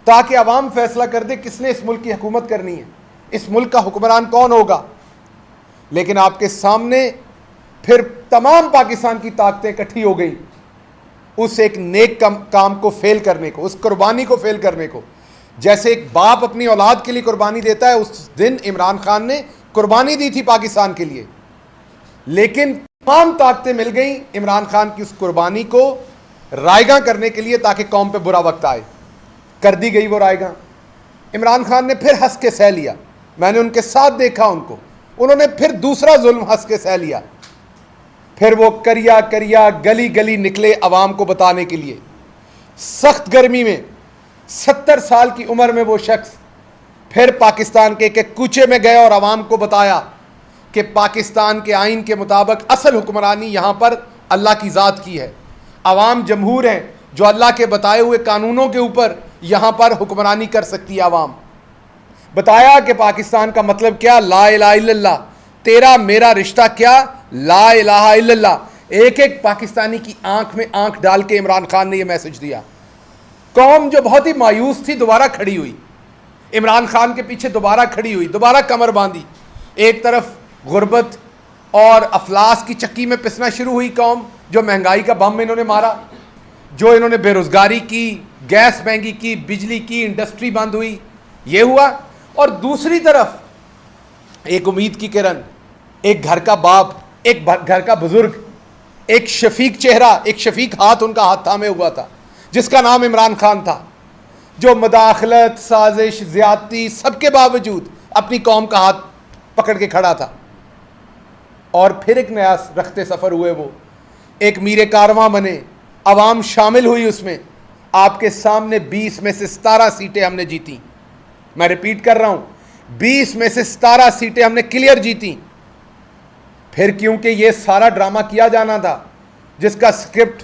تاکہ عوام فیصلہ کر دے کس نے اس ملک کی حکومت کرنی ہے, اس ملک کا حکمران کون ہوگا. لیکن آپ کے سامنے پھر تمام پاکستان کی طاقتیں اکٹھی ہو گئیں اس ایک نیک کام کو فیل کرنے کو, اس قربانی کو فیل کرنے کو. جیسے ایک باپ اپنی اولاد کے لیے قربانی دیتا ہے, اس دن عمران خان نے قربانی دی تھی پاکستان کے لیے, لیکن تمام طاقتیں مل گئیں عمران خان کی اس قربانی کو رائیگاں کرنے کے لیے, تاکہ قوم پہ برا وقت آئے. کر دی گئی وہ رائیگاں. عمران خان نے پھر ہنس کے سہ لیا, میں نے ان کے ساتھ دیکھا ان کو, انہوں نے پھر دوسرا ظلم ہنس کے سہ لیا. پھر وہ کریا کریا گلی گلی نکلے عوام کو بتانے کے لیے. سخت گرمی میں 70 سال کی عمر میں وہ شخص پھر پاکستان کے ایک کوچے میں گئے اور عوام کو بتایا کہ پاکستان کے آئین کے مطابق اصل حکمرانی یہاں پر اللہ کی ذات کی ہے. عوام جمہور ہیں جو اللہ کے بتائے ہوئے قانونوں کے اوپر یہاں پر حکمرانی کر سکتی ہے. عوام بتایا کہ پاکستان کا مطلب کیا, لا الہ الا اللہ, تیرا میرا رشتہ کیا, لا الہ الا اللہ. ایک ایک پاکستانی کی آنکھ میں آنکھ ڈال کے عمران خان نے یہ میسج دیا. قوم جو بہت ہی مایوس تھی دوبارہ کھڑی ہوئی, عمران خان کے پیچھے دوبارہ کھڑی ہوئی, دوبارہ کمر باندھی. ایک طرف غربت اور افلاس کی چکی میں پسنا شروع ہوئی قوم, جو مہنگائی کا بم انہوں نے مارا, جو انہوں نے بے روزگاری کی, گیس مہنگی کی, بجلی کی, انڈسٹری بند ہوئی, یہ ہوا. اور دوسری طرف ایک امید کی کرن, ایک گھر کا باپ, ایک گھر کا بزرگ, ایک شفیق چہرہ, ایک شفیق ہاتھ ان کا ہاتھ تھامے ہوا تھا, جس کا نام عمران خان تھا, جو مداخلت, سازش, زیادتی سب کے باوجود اپنی قوم کا ہاتھ پکڑ کے کھڑا تھا. اور پھر ایک نیا رختے سفر ہوئے, وہ ایک میر کارواں بنے, عوام شامل ہوئی اس میں. آپ کے سامنے 20 میں سے 17 سیٹیں ہم نے جیتی. میں ریپیٹ کر رہا ہوں, 20 میں سے 17 سیٹیں ہم نے کلیئر جیتی. پھر کیونکہ یہ سارا ڈرامہ کیا جانا تھا, جس کا سکرپٹ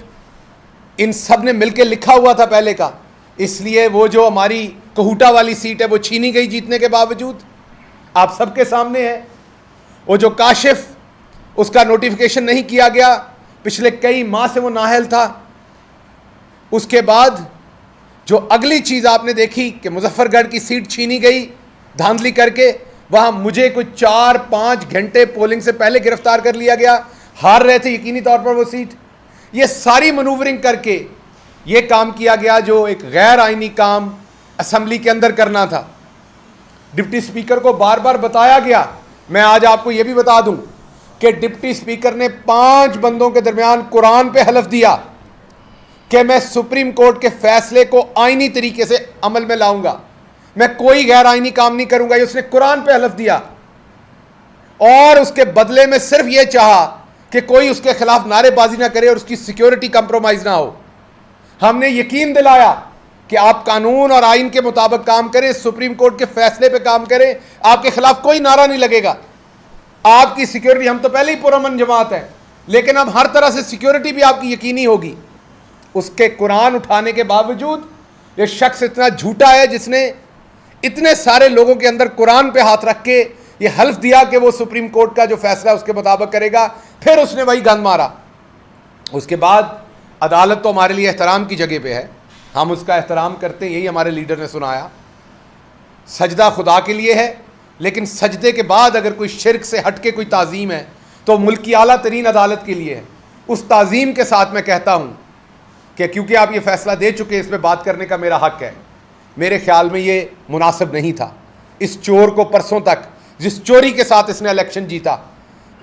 ان سب نے مل کے لکھا ہوا تھا پہلے کا, اس لیے وہ جو ہماری کہوٹا والی سیٹ ہے وہ چھینی گئی جیتنے کے باوجود. آپ سب کے سامنے ہے وہ جو کاشف, اس کا نوٹیفیکیشن نہیں کیا گیا, پچھلے کئی ماہ سے وہ نااہل تھا. اس کے بعد جو اگلی چیز آپ نے دیکھی کہ مظفر گڑھ کی سیٹ چھینی گئی دھاندلی کر کے, وہاں مجھے کوئی 4-5 گھنٹے پولنگ سے پہلے گرفتار کر لیا گیا, ہار رہے تھے یقینی طور پر وہ سیٹ. یہ ساری منورنگ کر کے یہ کام کیا گیا جو ایک غیر آئینی کام اسمبلی کے اندر کرنا تھا. ڈپٹی اسپیکر کو بار بار بتایا گیا. میں آج آپ کو یہ بھی بتا دوں کہ ڈپٹی اسپیکر نے 5 بندوں کے درمیان قرآن پہ حلف دیا کہ میں سپریم کورٹ کے فیصلے کو آئینی طریقے سے عمل میں لاؤں گا, میں کوئی غیر آئینی کام نہیں کروں گا. یہ اس نے قرآن پہ حلف دیا, اور اس کے بدلے میں صرف یہ چاہا کہ کوئی اس کے خلاف نعرے بازی نہ کرے اور اس کی سیکیورٹی کمپرومائز نہ ہو. ہم نے یقین دلایا کہ آپ قانون اور آئین کے مطابق کام کریں, سپریم کورٹ کے فیصلے پہ کام کریں, آپ کے خلاف کوئی نعرہ نہیں لگے گا, آپ کی سیکیورٹی. ہم تو پہلے ہی پرامن جماعت ہیں, لیکن اب ہر طرح سے سیکیورٹی بھی آپ کی یقینی ہوگی. اس کے قرآن اٹھانے کے باوجود یہ شخص اتنا جھوٹا ہے جس نے اتنے سارے لوگوں کے اندر قرآن پہ ہاتھ رکھ کے یہ حلف دیا کہ وہ سپریم کورٹ کا جو فیصلہ اس کے مطابق کرے گا, پھر اس نے وہی گند مارا. اس کے بعد عدالت تو ہمارے لیے احترام کی جگہ پہ ہے, ہم اس کا احترام کرتے ہیں, یہی ہمارے لیڈر نے سنایا. سجدہ خدا کے لیے ہے, لیکن سجدے کے بعد اگر کوئی شرک سے ہٹ کے کوئی تعظیم ہے تو ملک کی اعلیٰ ترین عدالت کے لیے ہے. اس تعظیم کے ساتھ میں کہتا ہوں کہ کیونکہ آپ یہ فیصلہ دے چکے, اس پہ بات کرنے کا میرا حق ہے. میرے خیال میں یہ مناسب نہیں تھا. اس چور کو پرسوں تک جس چوری کے ساتھ اس نے الیکشن جیتا,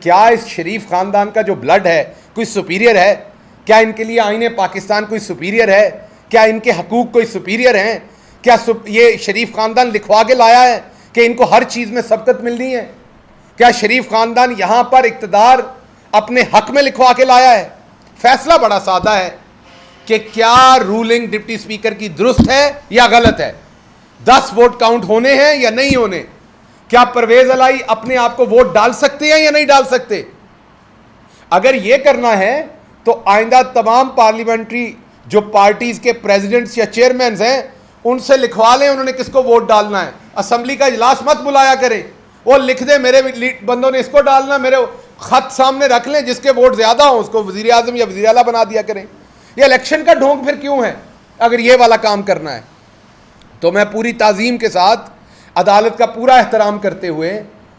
کیا اس شریف خاندان کا جو بلڈ ہے کوئی سپیریئر ہے؟ کیا ان کے لیے آئین پاکستان کوئی سپیریئر ہے؟ کیا ان کے حقوق کوئی سپیریئر ہیں؟ کیا یہ شریف خاندان لکھوا کے لایا ہے کہ ان کو ہر چیز میں سبقت ملنی ہے؟ کیا شریف خاندان یہاں پر اقتدار اپنے حق میں لکھوا کے لایا ہے؟ فیصلہ بڑا سادہ ہے کہ کیا رولنگ ڈپٹی اسپیکر کی درست ہے یا غلط ہے. 10 ووٹ کاؤنٹ ہونے ہیں یا نہیں ہونے؟ کیا پرویز الہی اپنے آپ کو ووٹ ڈال سکتے ہیں یا نہیں ڈال سکتے؟ اگر یہ کرنا ہے تو آئندہ تمام پارلیمنٹری جو پارٹیز کے پریزیڈنٹس یا چیئرمینز ہیں ان سے لکھوا لیں انہوں نے کس کو ووٹ ڈالنا ہے. اسمبلی کا اجلاس مت بلایا کریں, وہ لکھ دیں میرے بندوں نے اس کو ڈالنا, میرے خط سامنے رکھ لیں, جس کے ووٹ زیادہ ہوں اس کو وزیر اعظم یا وزیر اعلیٰ بنا دیا کریں. یہ الیکشن کا ڈھونگ پھر کیوں ہے اگر یہ والا کام کرنا ہے؟ تو میں پوری تعظیم کے ساتھ عدالت کا پورا احترام کرتے ہوئے,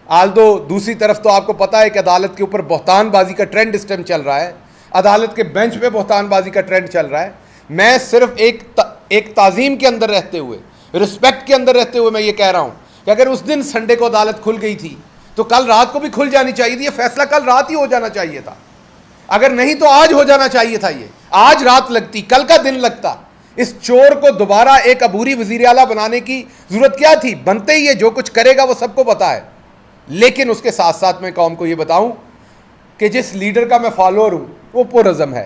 آلدو دوسری طرف تو آپ کو پتہ ہے کہ عدالت کے اوپر بہتان بازی کا ٹرینڈ اس ٹائم چل رہا ہے, عدالت کے بینچ پہ بہتان بازی کا ٹرینڈ چل رہا ہے. میں صرف ایک تعظیم کے اندر رہتے ہوئے, رسپیکٹ کے اندر رہتے ہوئے میں یہ کہہ رہا ہوں کہ اگر اس دن سنڈے کو عدالت کھل گئی تھی تو کل رات کو بھی کھل جانی چاہیے تھی. یہ فیصلہ کل رات ہی ہو جانا چاہیے تھا, اگر نہیں تو آج ہو جانا چاہیے تھا. یہ آج رات لگتی, کل کا دن لگتا. اس چور کو دوبارہ ایک عبوری وزیر اعلیٰ بنانے کی ضرورت کیا تھی؟ بنتے ہی ہے, جو کچھ کرے گا وہ سب کو پتا ہے. لیکن اس کے ساتھ ساتھ میں قوم کو یہ بتاؤں کہ جس لیڈر کا میں فالوور ہوں وہ پرعزم ہے.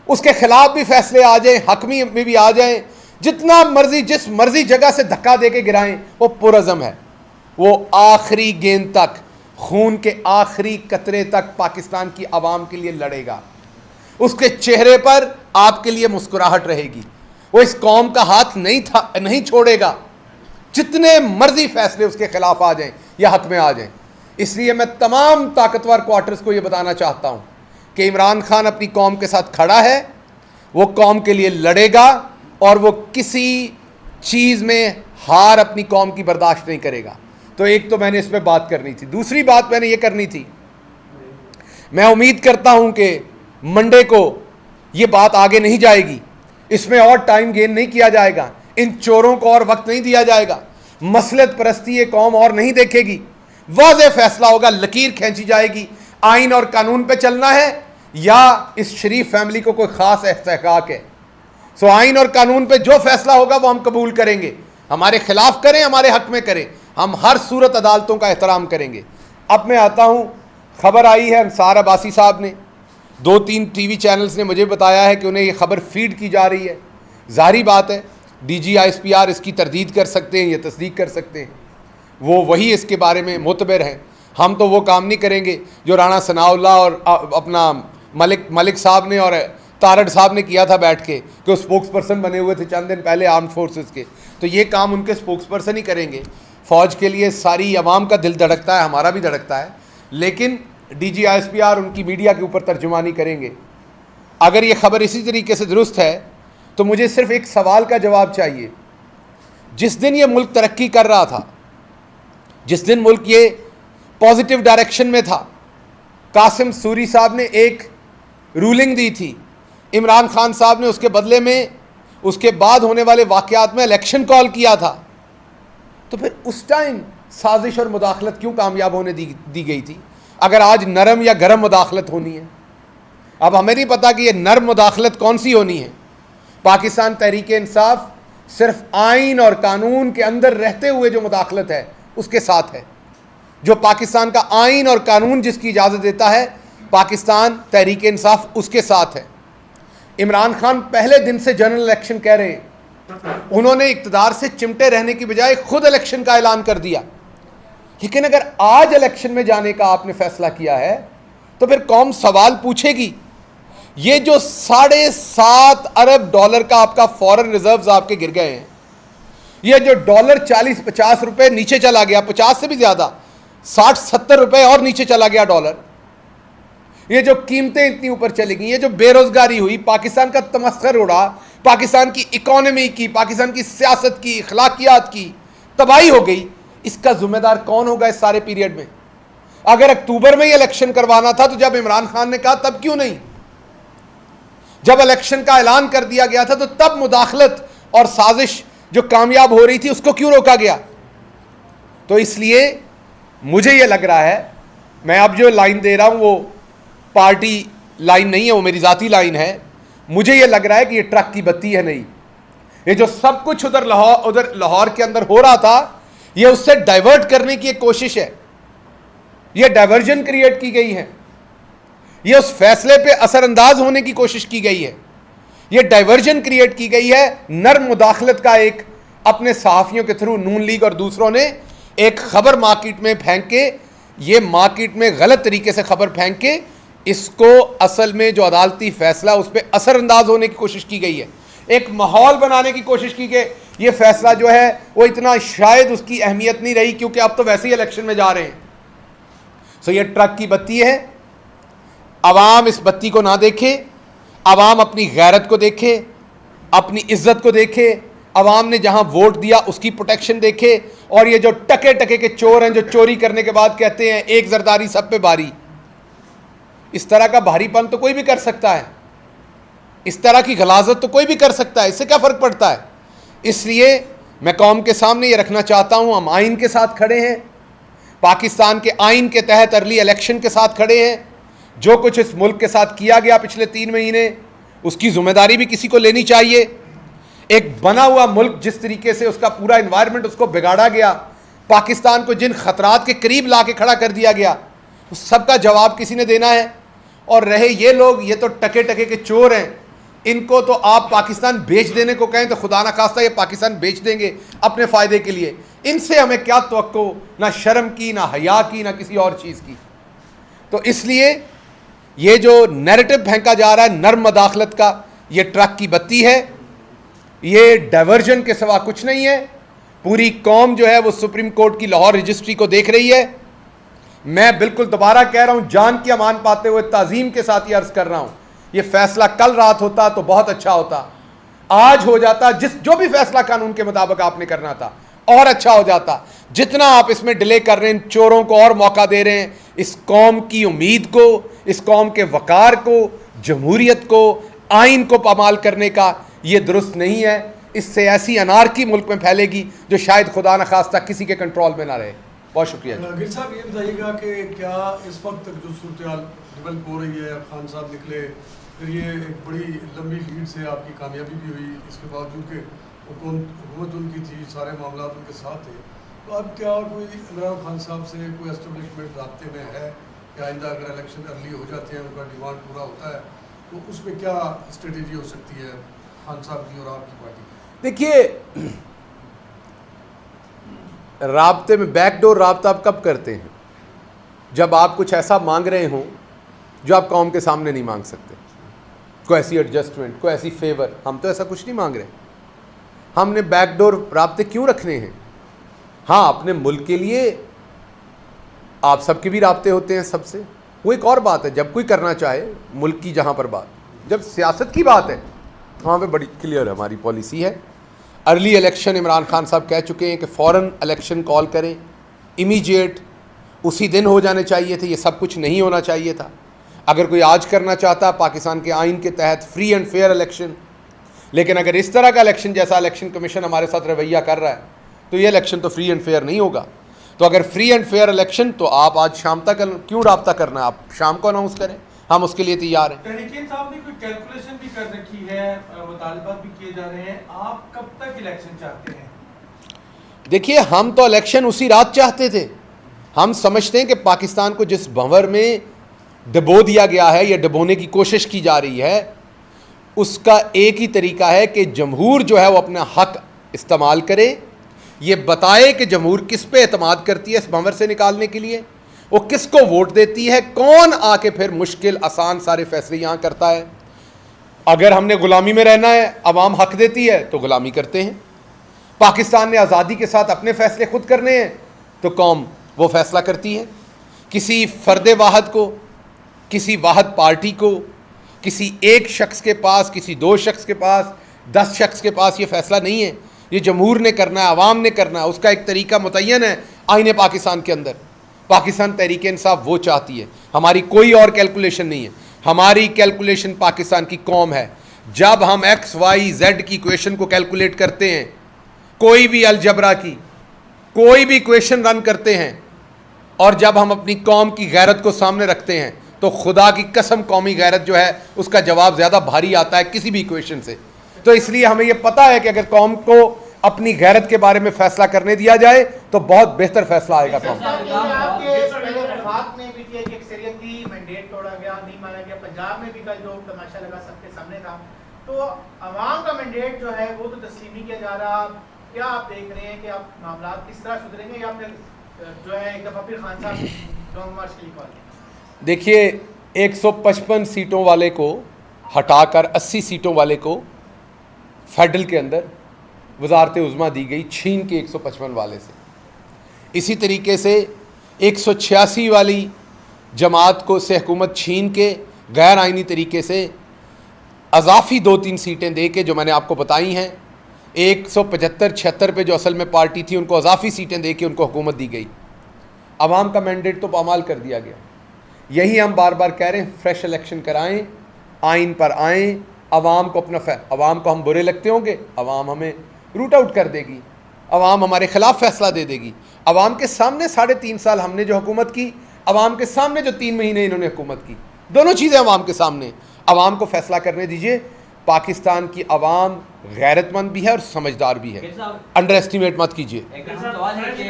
اس کے خلاف بھی فیصلے آ جائیں, حکمی میں بھی آ جائیں, جتنا مرضی جس مرضی جگہ سے دھکا دے کے گرائیں, وہ پرعزم ہے. وہ آخری گیند تک, خون کے آخری قطرے تک پاکستان کی عوام کے لیے لڑے گا. اس کے چہرے پر آپ کے لیے مسکراہٹ رہے گی. وہ اس قوم کا ہاتھ نہیں چھوڑے گا, جتنے مرضی فیصلے اس کے خلاف آ جائیں یا حق میں آ جائیں. اس لیے میں تمام طاقتور کوارٹرز کو یہ بتانا چاہتا ہوں کہ عمران خان اپنی قوم کے ساتھ کھڑا ہے, وہ قوم کے لیے لڑے گا اور وہ کسی چیز میں ہار اپنی قوم کی برداشت نہیں کرے گا. تو ایک تو میں نے اس پہ بات کرنی تھی. دوسری بات میں نے یہ کرنی تھی, میں امید کرتا ہوں کہ منڈے کو یہ بات آگے نہیں جائے گی, اس میں اور ٹائم گین نہیں کیا جائے گا, ان چوروں کو اور وقت نہیں دیا جائے گا, مصلحت پرستی یہ قوم اور نہیں دیکھے گی. واضح فیصلہ ہوگا, لکیر کھینچی جائے گی, آئین اور قانون پہ چلنا ہے یا اس شریف فیملی کو کوئی خاص استحقاق ہے. سو آئین اور قانون پہ جو فیصلہ ہوگا وہ ہم قبول کریں گے, ہمارے خلاف کریں ہمارے حق میں کریں, ہم ہر صورت عدالتوں کا احترام کریں گے. اب میں آتا ہوں, خبر آئی ہے انصار عباسی صاحب نے, 2-3 ٹی وی چینلز نے مجھے بتایا ہے کہ انہیں یہ خبر فیڈ کی جا رہی ہے. ظاہری بات ہے ڈی جی ISPR اس کی تردید کر سکتے ہیں یا تصدیق کر سکتے ہیں, وہ وہی اس کے بارے میں معتبر ہیں. ہم تو وہ کام نہیں کریں گے جو رانا ثناء اللہ اور اپنا ملک صاحب نے اور تارڑ صاحب نے کیا تھا بیٹھ کے, کہ وہ اسپوکس پرسن بنے ہوئے تھے چند دن پہلے آرمڈ فورسز کے. تو یہ کام ان کے اسپوکس پرسن ہی کریں گے. فوج کے لیے ساری عوام کا دل دھڑکتا ہے, ہمارا بھی دھڑکتا ہے, لیکن ڈی جی ISPR ان کی میڈیا کے اوپر ترجمانی کریں گے. اگر یہ خبر اسی طریقے سے درست ہے تو مجھے صرف ایک سوال کا جواب چاہیے. جس دن یہ ملک ترقی کر رہا تھا, جس دن ملک یہ پازیٹیو ڈائریکشن میں تھا, قاسم سوری صاحب نے ایک رولنگ دی تھی, عمران خان صاحب نے اس کے بدلے میں اس کے بعد ہونے والے واقعات میں الیکشن کال کیا تھا. تو پھر اس ٹائم سازش اور مداخلت کیوں کامیاب ہونے دی گئی تھی اگر آج نرم یا گرم مداخلت ہونی ہے؟ اب ہمیں نہیں پتا کہ یہ نرم مداخلت کون سی ہونی ہے. پاکستان تحریک انصاف صرف آئین اور قانون کے اندر رہتے ہوئے جو مداخلت ہے اس کے ساتھ ہے. جو پاکستان کا آئین اور قانون جس کی اجازت دیتا ہے, پاکستان تحریک انصاف اس کے ساتھ ہے. عمران خان پہلے دن سے جنرل الیکشن کہہ رہے ہیں, انہوں نے اقتدار سے چمٹے رہنے کی بجائے خود الیکشن کا اعلان کر دیا. لیکن اگر آج الیکشن میں جانے کا آپ نے فیصلہ کیا ہے تو پھر قوم سوال پوچھے گی. یہ جو $7.5 ارب کا آپ کا فورن ریزروز آپ کے گر گئے ہیں, یہ جو ڈالر 40-50 روپے نیچے چلا گیا, 50 سے بھی زیادہ, 60-70 روپے اور نیچے چلا گیا ڈالر, یہ جو قیمتیں اتنی اوپر چلی گئی, یہ جو بے روزگاری ہوئی, پاکستان کا تمسخر اڑا, پاکستان کی اکانومی کی, پاکستان کی سیاست کی, اخلاقیات کی تباہی ہو گئی, اس کا ذمہ دار کون ہوگا اس سارے پیریڈ میں؟ اگر اکتوبر میں یہ الیکشن کروانا تھا تو جب عمران خان نے کہا تب کیوں نہیں؟ جب الیکشن کا اعلان کر دیا گیا تھا تو تب مداخلت اور سازش جو کامیاب ہو رہی تھی اس کو کیوں روکا گیا؟ تو اس لیے مجھے یہ لگ رہا ہے, میں اب جو لائن دے رہا ہوں وہ پارٹی لائن نہیں ہے, وہ میری ذاتی لائن ہے, مجھے یہ لگ رہا ہے کہ یہ ٹرک کی بتی ہے نہیں. یہ جو سب کچھ ادھر لاہور کے اندر ہو رہا تھا, یہ اس سے ڈائیورٹ کرنے کی ایک کوشش ہے, یہ ڈائیورژن کریٹ کی گئی ہے, یہ اس فیصلے پہ اثر انداز ہونے کی کوشش کی گئی ہے, یہ ڈائیورژن کریٹ کی گئی ہے نرم مداخلت کا. ایک اپنے صحافیوں کے تھرو نون لیگ اور دوسروں نے ایک خبر مارکیٹ میں پھینک کے, یہ مارکیٹ میں غلط طریقے سے خبر پھینک کے اس کو اصل میں جو عدالتی فیصلہ اس پہ اثر انداز ہونے کی کوشش کی گئی ہے, ایک ماحول بنانے کی کوشش کی کہ یہ فیصلہ جو ہے وہ اتنا شاید اس کی اہمیت نہیں رہی کیونکہ اب تو ویسے ہی الیکشن میں جا رہے ہیں. سو یہ ٹرک کی بتی ہے, عوام اس بتی کو نہ دیکھے, عوام اپنی غیرت کو دیکھے, اپنی عزت کو دیکھے, عوام نے جہاں ووٹ دیا اس کی پروٹیکشن دیکھے, اور یہ جو ٹکے ٹکے کے چور ہیں جو چوری کرنے کے بعد کہتے ہیں ایک زرداری سب پہ باری, اس طرح کا بھاری پن تو کوئی بھی کر سکتا ہے, اس طرح کی غلاظت تو کوئی بھی کر سکتا ہے, اس سے کیا فرق پڑتا ہے؟ اس لیے میں قوم کے سامنے یہ رکھنا چاہتا ہوں, ہم آئین کے ساتھ کھڑے ہیں, پاکستان کے آئین کے تحت ارلی الیکشن کے ساتھ کھڑے ہیں. جو کچھ اس ملک کے ساتھ کیا گیا پچھلے 3 مہینے اس کی ذمہ داری بھی کسی کو لینی چاہیے. ایک بنا ہوا ملک جس طریقے سے اس کا پورا انوائرمنٹ اس کو بگاڑا گیا, پاکستان کو جن خطرات کے قریب لا کے کھڑا کر دیا گیا, اس سب کا جواب کسی نے دینا ہے. اور رہے یہ لوگ, یہ تو ٹکے ٹکے کے چور ہیں, ان کو تو آپ پاکستان بیچ دینے کو کہیں تو خدا نہ خواستہ یہ پاکستان بیچ دیں گے اپنے فائدے کے لیے. ان سے ہمیں کیا توقع, نہ شرم کی, نہ حیا کی, نہ کسی اور چیز کی. تو اس لیے یہ جو نیریٹو پھینکا جا رہا ہے نرم مداخلت کا, یہ ٹرک کی بتی ہے, یہ ڈائیورژن کے سوا کچھ نہیں ہے. پوری قوم جو ہے وہ سپریم کورٹ کی لاہور رجسٹری کو دیکھ رہی ہے. میں بالکل دوبارہ کہہ رہا ہوں, جان کی امان پاتے ہوئے تعظیم کے ساتھ یہ عرض کر رہا ہوں, یہ فیصلہ کل رات ہوتا تو بہت اچھا ہوتا, آج ہو جاتا, جو بھی فیصلہ قانون کے مطابق آپ نے کرنا تھا اور اچھا ہو جاتا. جتنا آپ اس میں ڈیلے کر رہے ہیں, چوروں کو اور موقع دے رہے ہیں, اس قوم کی امید کو, اس قوم کے وقار کو, جمہوریت کو, آئین کو پامال کرنے کا, یہ درست نہیں ہے. اس سے ایسی انارکی ملک میں پھیلے گی جو شاید خدا نخواستہ کسی کے کنٹرول میں نہ رہے. بہت شکریہ. گل صاحب یہ بتائیے گا کہ کیا اس وقت تک جو صورتحال ڈیولپ ہو رہی ہے, خان صاحب نکلے, پھر یہ ایک بڑی لمبی لیڈ سے آپ کی کامیابی بھی ہوئی, اس کے باوجود کہ حکومت ان کی تھی, سارے معاملات ان کے ساتھ تھے, تو اب کیا کوئی عمران خان صاحب سے کوئی اسٹیبلشمنٹ رابطے میں ہے کہ آئندہ اگر الیکشن ارلی ہو جاتے ہیں, ان کا ڈیمانڈ پورا ہوتا ہے, تو اس میں کیا اسٹریٹجی ہو سکتی ہے خان صاحب کی اور آپ کی پارٹی کی؟ دیکھیے, رابطے میں بیک ڈور رابطہ آپ کب کرتے ہیں؟ جب آپ کچھ ایسا مانگ رہے ہوں جو آپ قوم کے سامنے نہیں مانگ سکتے, کوئی ایسی ایڈجسٹمنٹ, کوئی ایسی فیور. ہم تو ایسا کچھ نہیں مانگ رہے. ہم نے بیک ڈور رابطے کیوں رکھنے ہیں؟ ہاں, اپنے ملک کے لیے آپ سب کے بھی رابطے ہوتے ہیں سب سے, وہ ایک اور بات ہے. جب کوئی کرنا چاہے ملک کی جہاں پر بات, جب سیاست کی بات ہے وہاں پہ بڑی کلیئر ہماری پالیسی ہے. ارلی الیکشن عمران خان صاحب کہہ چکے ہیں کہ فوراً الیکشن کال کریں, امیجیٹ, اسی دن ہو جانے چاہیے تھے, یہ سب کچھ نہیں ہونا چاہیے تھا. اگر کوئی آج کرنا چاہتا پاکستان کے آئین کے تحت فری اینڈ فیئر الیکشن, لیکن اگر اس طرح کا الیکشن جیسا الیکشن کمیشن ہمارے ساتھ رویہ کر رہا ہے تو یہ الیکشن تو فری اینڈ فیئر نہیں ہوگا. تو اگر فری اینڈ فیئر الیکشن تو آپ آج شام تک کیوں رابطہ کرنا ہے, آپ شام کو اناؤنس کریں, ہم اس کے لیے تیار ہیں. تحریک صاحب نے کوئی کیلکولیشن بھی کر رکھی ہے, مطالبات بھی کیے جا رہے ہیں, آپ کب تک الیکشن چاہتے ہیں؟ دیکھیے, ہم تو الیکشن اسی رات چاہتے تھے. ہم سمجھتے ہیں کہ پاکستان کو جس بھنور میں ڈبو دیا گیا ہے یا ڈبونے کی کوشش کی جا رہی ہے, اس کا ایک ہی طریقہ ہے کہ جمہور جو ہے وہ اپنا حق استعمال کرے, یہ بتائے کہ جمہور کس پہ اعتماد کرتی ہے اس بھنور سے نکالنے کے لیے, وہ کس کو ووٹ دیتی ہے, کون آ کے پھر مشکل آسان سارے فیصلے یہاں کرتا ہے. اگر ہم نے غلامی میں رہنا ہے, عوام حق دیتی ہے تو غلامی کرتے ہیں. پاکستان نے آزادی کے ساتھ اپنے فیصلے خود کرنے ہیں تو قوم وہ فیصلہ کرتی ہے. کسی فرد واحد کو, کسی واحد پارٹی کو, کسی ایک شخص کے پاس, کسی دو شخص کے پاس, 10 شخص کے پاس یہ فیصلہ نہیں ہے. یہ جمہور نے کرنا ہے, عوام نے کرنا ہے. اس کا ایک طریقہ متعین ہے آئین پاکستان کے اندر. پاکستان تحریک انصاف وہ چاہتی ہے, ہماری کوئی اور کیلکولیشن نہیں ہے. ہماری کیلکولیشن پاکستان کی قوم ہے. جب ہم ایکس وائی زیڈ کی ایکویشن کو کیلکولیٹ کرتے ہیں, کوئی بھی الجبرا کی کوئی بھی ایکویشن رن کرتے ہیں, اور جب ہم اپنی قوم کی غیرت کو سامنے رکھتے ہیں تو خدا کی قسم قومی غیرت جو ہے اس کا جواب زیادہ بھاری آتا ہے کسی بھی ایکویشن سے. تو اس لیے ہمیں یہ پتہ ہے کہ اگر قوم کو اپنی غیرت کے بارے میں فیصلہ کرنے دیا جائے تو بہت بہتر فیصلہ آئے گا. آپ کے پہلے وفاق میں بھی ایک اکثریت تھی, مینڈیٹ توڑا گیا, نہیں مانا گیا. پنجاب میں بھی کل جو تماشا لگا سب کے سامنے تھا. تو عوام کا مینڈیٹ جو ہے وہ تو تسلیم نہیں کیا جا رہا. کیا آپ دیکھ رہے ہیں کہ اب معاملات کس طرح سدھریں گے, یا پھر جو ہے ایک دفعہ پھر خان صاحب لانگ مارچ کے لیے کال کریں؟ دیکھیے 155 سیٹوں والے کو ہٹا کر 80 سیٹوں والے کو فیڈرل کے اندر وزارت عظمیٰ دی گئی, چھین کے 155 والے سے. اسی طریقے سے 186 والی جماعت کو سے حکومت چھین کے غیر آئینی طریقے سے اضافی 2-3 سیٹیں دے کے, جو میں نے آپ کو بتائی ہیں, 175-76 پہ جو اصل میں پارٹی تھی ان کو اضافی سیٹیں دے کے ان کو حکومت دی گئی. عوام کا مینڈیٹ تو پامال کر دیا گیا. یہی ہم بار بار کہہ رہے ہیں, فریش الیکشن کرائیں, آئین پر آئیں. عوام کو اپنا عوام کو ہم برے لگتے ہوں گے, عوام ہمیں روٹ آؤٹ کر دے گی, عوام ہمارے خلاف فیصلہ دے دے گی. عوام کے سامنے 3.5 سال ہم نے جو حکومت کی, عوام کے سامنے جو 3 مہینے انہوں نے حکومت کی, دونوں چیزیں عوام کے سامنے. عوام کو فیصلہ کرنے دیجئے. پاکستان کی عوام غیرت مند بھی ہے اور سمجھدار بھی ہے, انڈر ایسٹیمیٹ مت کیجیے. ایک اہم سوال ہے کہ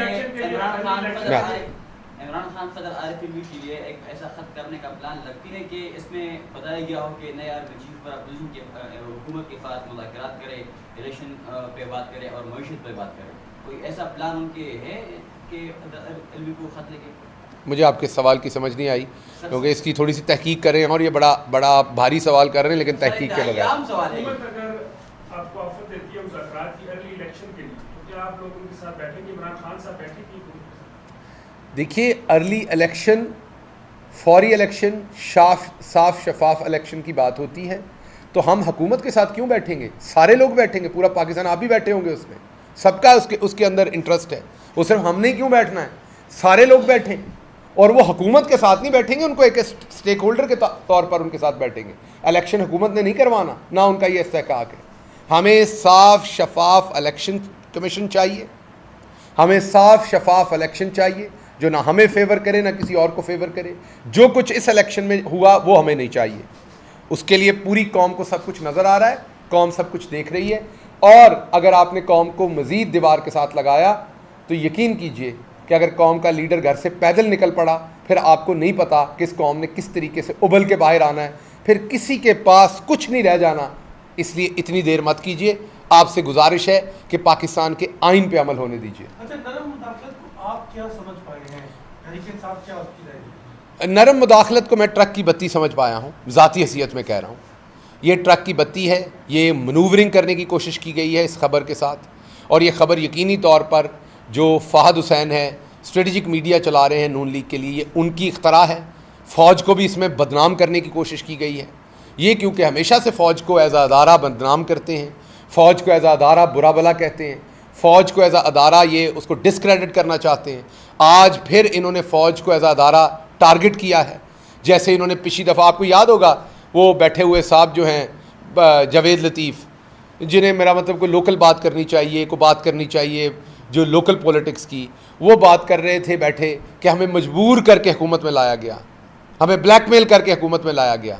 عمران خان صدر RFP کے لیے ایک ایسا خط کرنے کا پلان لگتی ہے کہ اس میں بتایا گیا ہو کہ نئے آرمی چیف پر اپوزیشن کے حکومت کے ساتھ مذاکرات کرے, الیکشن پہ بات کرے اور معیشت پہ بات کرے. کوئی ایسا پلان ان کے ہے کہ RFP کو خط لگے؟ مجھے آپ کے سوال کی سمجھ نہیں آئی, کیونکہ اس کی تھوڑی سی تحقیق کریں, اور یہ بڑا بھاری سوال کر رہے ہیں لیکن تحقیق کے بغیر. اگر آپ کو آفر دیتی ہے مذاکرات کی ارلی الیکشن کے لیے, تو کیا آپ لوگ ان کے ساتھ بیٹھیں گے؟ عمران خان صاحب بیٹھے گی؟ دیکھیے ارلی الیکشن, فوری الیکشن, صاف شفاف الیکشن کی بات ہوتی ہے تو ہم حکومت کے ساتھ کیوں بیٹھیں گے؟ سارے لوگ بیٹھیں گے, پورا پاکستان. آپ بھی بیٹھے ہوں گے, اس میں سب کا اس کے اندر انٹرسٹ ہے. وہ صرف ہم نے کیوں بیٹھنا ہے, سارے لوگ بیٹھیں. اور وہ حکومت کے ساتھ نہیں بیٹھیں گے, ان کو ایک اسٹیک ہولڈر کے طور پر ان کے ساتھ بیٹھیں گے. الیکشن حکومت نے نہیں کروانا, نہ ان کا یہ استحقاق ہے. ہمیں صاف شفاف الیکشن کمیشن چاہیے, ہمیں صاف شفاف الیکشن چاہیے جو نہ ہمیں فیور کرے نہ کسی اور کو فیور کرے. جو کچھ اس الیکشن میں ہوا وہ ہمیں نہیں چاہیے. اس کے لیے پوری قوم کو سب کچھ نظر آ رہا ہے, قوم سب کچھ دیکھ رہی ہے. اور اگر آپ نے قوم کو مزید دیوار کے ساتھ لگایا تو یقین کیجئے کہ اگر قوم کا لیڈر گھر سے پیدل نکل پڑا, پھر آپ کو نہیں پتا کہ اس قوم نے کس طریقے سے ابل کے باہر آنا ہے, پھر کسی کے پاس کچھ نہیں رہ جانا. اس لیے اتنی دیر مت کیجئے. آپ سے گزارش ہے کہ پاکستان کے آئین پہ عمل ہونے دیجئے. اچھا, نرم مداخلت کو آپ کیا سمجھ پائے ہیں؟ تحریک انصاف کیا اس کی رائے ہے؟ نرم مداخلت کو میں ٹرک کی بتی سمجھ پایا ہوں, ذاتی حیثیت میں کہہ رہا ہوں. یہ ٹرک کی بتی ہے, یہ منوورنگ کرنے کی کوشش کی گئی ہے اس خبر کے ساتھ. اور یہ خبر یقینی طور پر جو فہد حسین ہے, اسٹریٹجک میڈیا چلا رہے ہیں نون لیگ کے لیے, یہ ان کی اختراع ہے. فوج کو بھی اس میں بدنام کرنے کی کوشش کی گئی ہے. یہ کیونکہ ہمیشہ سے فوج کو ایز اے ادارہ بدنام کرتے ہیں, فوج کو ایز اے ادارہ برا بلا کہتے ہیں, فوج کو ایز اے ادارہ یہ اس کو ڈسکریڈٹ کرنا چاہتے ہیں. آج پھر انہوں نے فوج کو ایز اے ادارہ ٹارگٹ کیا ہے. جیسے انہوں نے پچھلی دفعہ, آپ کو یاد ہوگا وہ بیٹھے ہوئے صاحب جو ہیں جاوید لطیف, جنہیں میرا مطلب کوئی لوکل بات کرنی چاہیے, کوئی بات کرنی چاہیے جو لوکل پولیٹکس کی, وہ بات کر رہے تھے بیٹھے کہ ہمیں مجبور کر کے حکومت میں لایا گیا, ہمیں بلیک میل کر کے حکومت میں لایا گیا.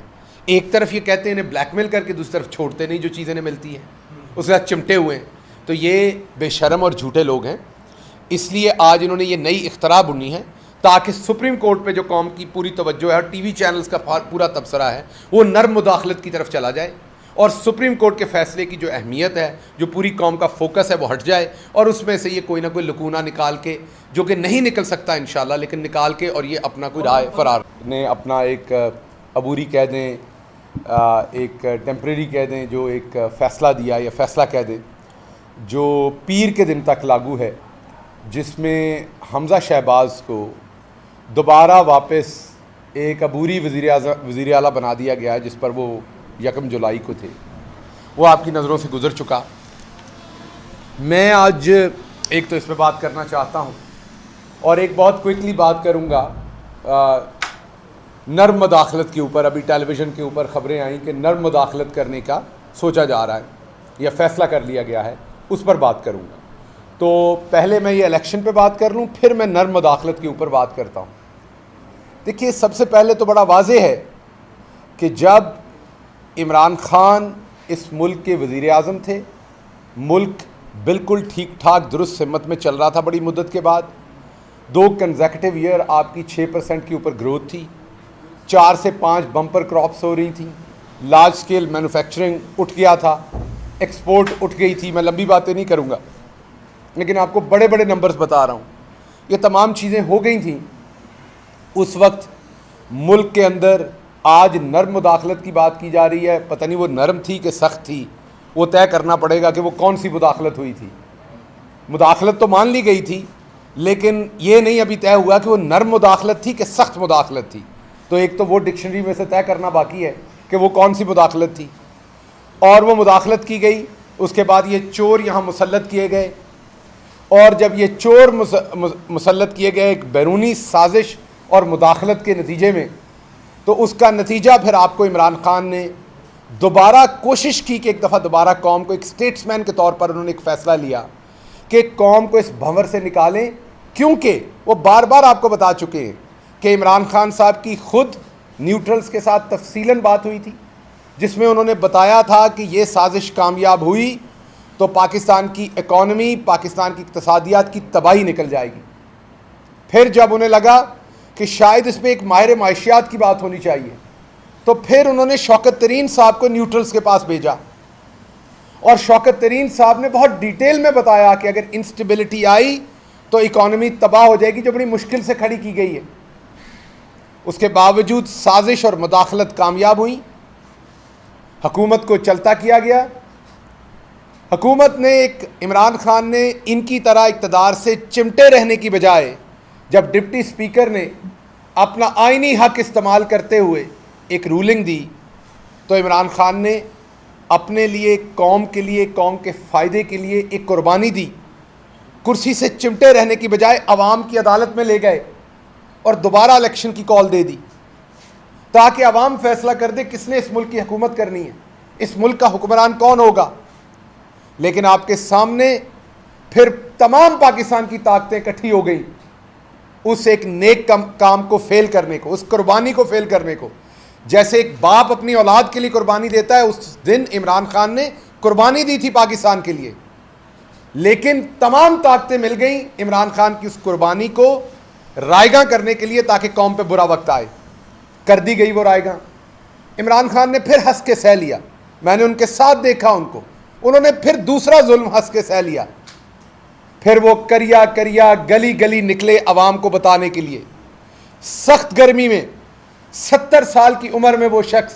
ایک طرف یہ کہتے ہیں انہیں بلیک میل کر کے, دوسری طرف چھوڑتے نہیں جو چیزیں انہیں ملتی ہیں, اس کے ساتھ چمٹے ہوئے ہیں. تو یہ بے شرم اور جھوٹے لوگ ہیں. اس لیے آج انہوں نے یہ نئی اختراع بنی ہے تاکہ سپریم کورٹ پہ جو قوم کی پوری توجہ ہے اور ٹی وی چینلز کا پورا تبصرہ ہے وہ نرم مداخلت کی طرف چلا جائے. اور سپریم کورٹ کے فیصلے کی جو اہمیت ہے, جو پوری قوم کا فوکس ہے, وہ ہٹ جائے اور اس میں سے یہ کوئی نہ کوئی لکونہ نکال کے, جو کہ نہیں نکل سکتا انشاءاللہ, لیکن نکال کے اور یہ اپنا کوئی رائے فرار نے اپنا ایک عبوری کہہ دیں, ایک ٹیمپریری کہہ دیں, جو ایک فیصلہ دیا یا فیصلہ کہہ دیں جو پیر کے دن تک لاگو ہے, جس میں حمزہ شہباز کو دوبارہ واپس ایک عبوری وزیر اعلیٰ بنا دیا گیا ہے, جس پر وہ 1 جولائی کو تھے. وہ آپ کی نظروں سے گزر چکا. میں آج ایک تو اس پہ بات کرنا چاہتا ہوں اور ایک بہت کوئکلی بات کروں گا نرم مداخلت کے اوپر. ابھی ٹیلی ویژن کے اوپر خبریں آئیں کہ نرم مداخلت کرنے کا سوچا جا رہا ہے یا فیصلہ کر لیا گیا ہے, اس پر بات کروں گا. تو پہلے میں یہ الیکشن پہ بات کر لوں, پھر میں نرم مداخلت کے اوپر بات کرتا ہوں. دیکھیے, سب سے پہلے تو بڑا واضح ہے کہ جب عمران خان اس ملک کے وزیر اعظم تھے, ملک بالکل ٹھیک ٹھاک درست سمت میں چل رہا تھا بڑی مدت کے بعد. 2 کنزیکٹیو ایئر آپ کی 6% کے اوپر گروتھ تھی, 4 سے 5 بمپر کراپس ہو رہی تھیں, لارج سکیل مینوفیکچرنگ اٹھ گیا تھا, ایکسپورٹ اٹھ گئی تھی. میں لمبی باتیں نہیں کروں گا, لیکن آپ کو بڑے بڑے نمبرز بتا رہا ہوں. یہ تمام چیزیں ہو گئی تھیں اس وقت ملک کے اندر. آج نرم مداخلت کی بات کی جا رہی ہے, پتہ نہیں وہ نرم تھی کہ سخت تھی, وہ طے کرنا پڑے گا کہ وہ کون سی مداخلت ہوئی تھی. مداخلت تو مان لی گئی تھی, لیکن یہ نہیں ابھی طے ہوا کہ وہ نرم مداخلت تھی کہ سخت مداخلت تھی. تو ایک تو وہ ڈکشنری میں سے طے کرنا باقی ہے کہ وہ کون سی مداخلت تھی. اور وہ مداخلت کی گئی, اس کے بعد یہ چور یہاں مسلط کیے گئے, اور جب یہ چور مسلط کیے گئے ایک بیرونی سازش اور مداخلت کے نتیجے میں, تو اس کا نتیجہ پھر آپ کو عمران خان نے دوبارہ کوشش کی کہ ایک دفعہ دوبارہ قوم کو, ایک اسٹیٹس مین کے طور پر انہوں نے ایک فیصلہ لیا کہ قوم کو اس بھنور سے نکالیں. کیونکہ وہ بار بار آپ کو بتا چکے ہیں کہ عمران خان صاحب کی خود نیوٹرلز کے ساتھ تفصیلاً بات ہوئی تھی, جس میں انہوں نے بتایا تھا کہ یہ سازش کامیاب ہوئی تو پاکستان کی اکانومی, پاکستان کی اقتصادیات کی تباہی نکل جائے گی. پھر جب انہیں لگا کہ شاید اس میں ایک ماہر معاشیات کی بات ہونی چاہیے, تو پھر انہوں نے شوکت ترین صاحب کو نیوٹرلز کے پاس بھیجا, اور شوکت ترین صاحب نے بہت ڈیٹیل میں بتایا کہ اگر انسٹیبلٹی آئی تو اکانومی تباہ ہو جائے گی, جو بڑی مشکل سے کھڑی کی گئی ہے. اس کے باوجود سازش اور مداخلت کامیاب ہوئی, حکومت کو چلتا کیا گیا. حکومت نے عمران خان نے ان کی طرح اقتدار سے چمٹے رہنے کی بجائے جب ڈپٹی اسپیکر نے اپنا آئینی حق استعمال کرتے ہوئے ایک رولنگ دی, تو عمران خان نے اپنے لیے, قوم کے لیے, قوم کے فائدے کے لیے ایک قربانی دی. کرسی سے چمٹے رہنے کی بجائے عوام کی عدالت میں لے گئے اور دوبارہ الیکشن کی کال دے دی, تاکہ عوام فیصلہ کر دے کس نے اس ملک کی حکومت کرنی ہے, اس ملک کا حکمران کون ہوگا. لیکن آپ کے سامنے پھر تمام پاکستان کی طاقتیں اکٹھی ہو گئیں اس ایک نیک کام کو فیل کرنے کو, اس قربانی کو فیل کرنے کو. جیسے ایک باپ اپنی اولاد کے لیے قربانی دیتا ہے, اس دن عمران خان نے قربانی دی تھی پاکستان کے لیے, لیکن تمام طاقتیں مل گئیں عمران خان کی اس قربانی کو رائیگاں کرنے کے لیے, تاکہ قوم پہ برا وقت آئے. کر دی گئی وہ رائیگاں. عمران خان نے پھر ہنس کے سہ لیا. میں نے ان کے ساتھ دیکھا ان کو, انہوں نے پھر دوسرا ظلم ہنس کے سہ لیا. پھر وہ کریا کریا گلی گلی نکلے عوام کو بتانے کے لیے. سخت گرمی میں 70 سال کی عمر میں وہ شخص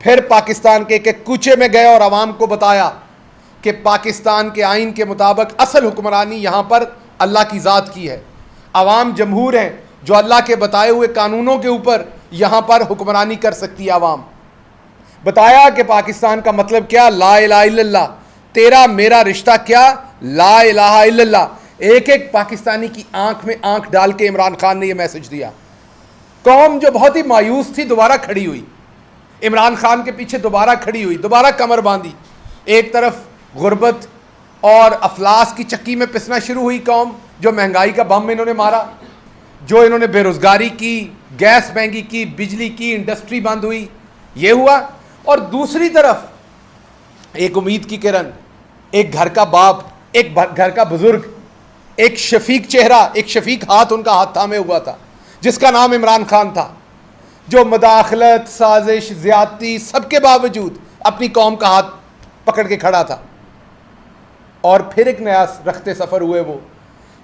پھر پاکستان کے ایک کوچے میں گئے اور عوام کو بتایا کہ پاکستان کے آئین کے مطابق اصل حکمرانی یہاں پر اللہ کی ذات کی ہے. عوام جمہور ہیں جو اللہ کے بتائے ہوئے قانونوں کے اوپر یہاں پر حکمرانی کر سکتی ہے. عوام بتایا کہ پاکستان کا مطلب کیا, لا الہ الا اللہ, تیرا میرا رشتہ کیا, لا الہ الا اللہ. ایک ایک پاکستانی کی آنکھ میں آنکھ ڈال کے عمران خان نے یہ میسج دیا. قوم جو بہت ہی مایوس تھی دوبارہ کھڑی ہوئی, عمران خان کے پیچھے دوبارہ کھڑی ہوئی, دوبارہ کمر باندھی. ایک طرف غربت اور افلاس کی چکی میں پسنا شروع ہوئی قوم, جو مہنگائی کا بم انہوں نے مارا, جو انہوں نے بے روزگاری کی, گیس مہنگی کی, بجلی کی, انڈسٹری بند ہوئی, یہ ہوا. اور دوسری طرف ایک امید کی کرن, ایک گھر کا باپ, ایک گھر کا بزرگ, ایک شفیق چہرہ, ایک شفیق ہاتھ ان کا ہاتھ تھامے ہوا تھا, جس کا نام عمران خان تھا, جو مداخلت, سازش, زیادتی سب کے باوجود اپنی قوم کا ہاتھ پکڑ کے کھڑا تھا. اور پھر ایک نیا رخت سفر ہوئے, وہ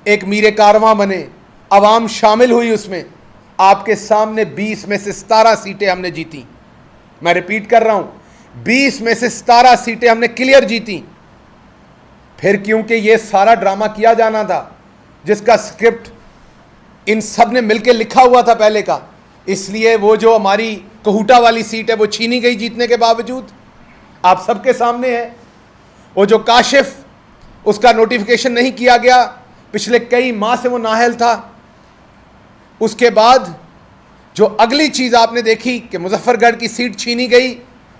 ایک میر کارواں بنے, عوام شامل ہوئی اس میں. آپ کے سامنے 20 میں سے 17 سیٹیں ہم نے جیتی. میں ریپیٹ کر رہا ہوں, 20 میں سے 17 سیٹیں ہم نے کلیئر جیتی. پھر کیونکہ یہ سارا ڈرامہ کیا جانا تھا جس کا سکرپٹ ان سب نے مل کے لکھا ہوا تھا پہلے کا, اس لیے وہ جو ہماری کہوٹا والی سیٹ ہے وہ چھینی گئی جیتنے کے باوجود. آپ سب کے سامنے ہے. وہ جو کاشف, اس کا نوٹیفیکیشن نہیں کیا گیا, پچھلے کئی ماہ سے وہ نااہل تھا. اس کے بعد جو اگلی چیز آپ نے دیکھی کہ مظفر گڑھ کی سیٹ چھینی گئی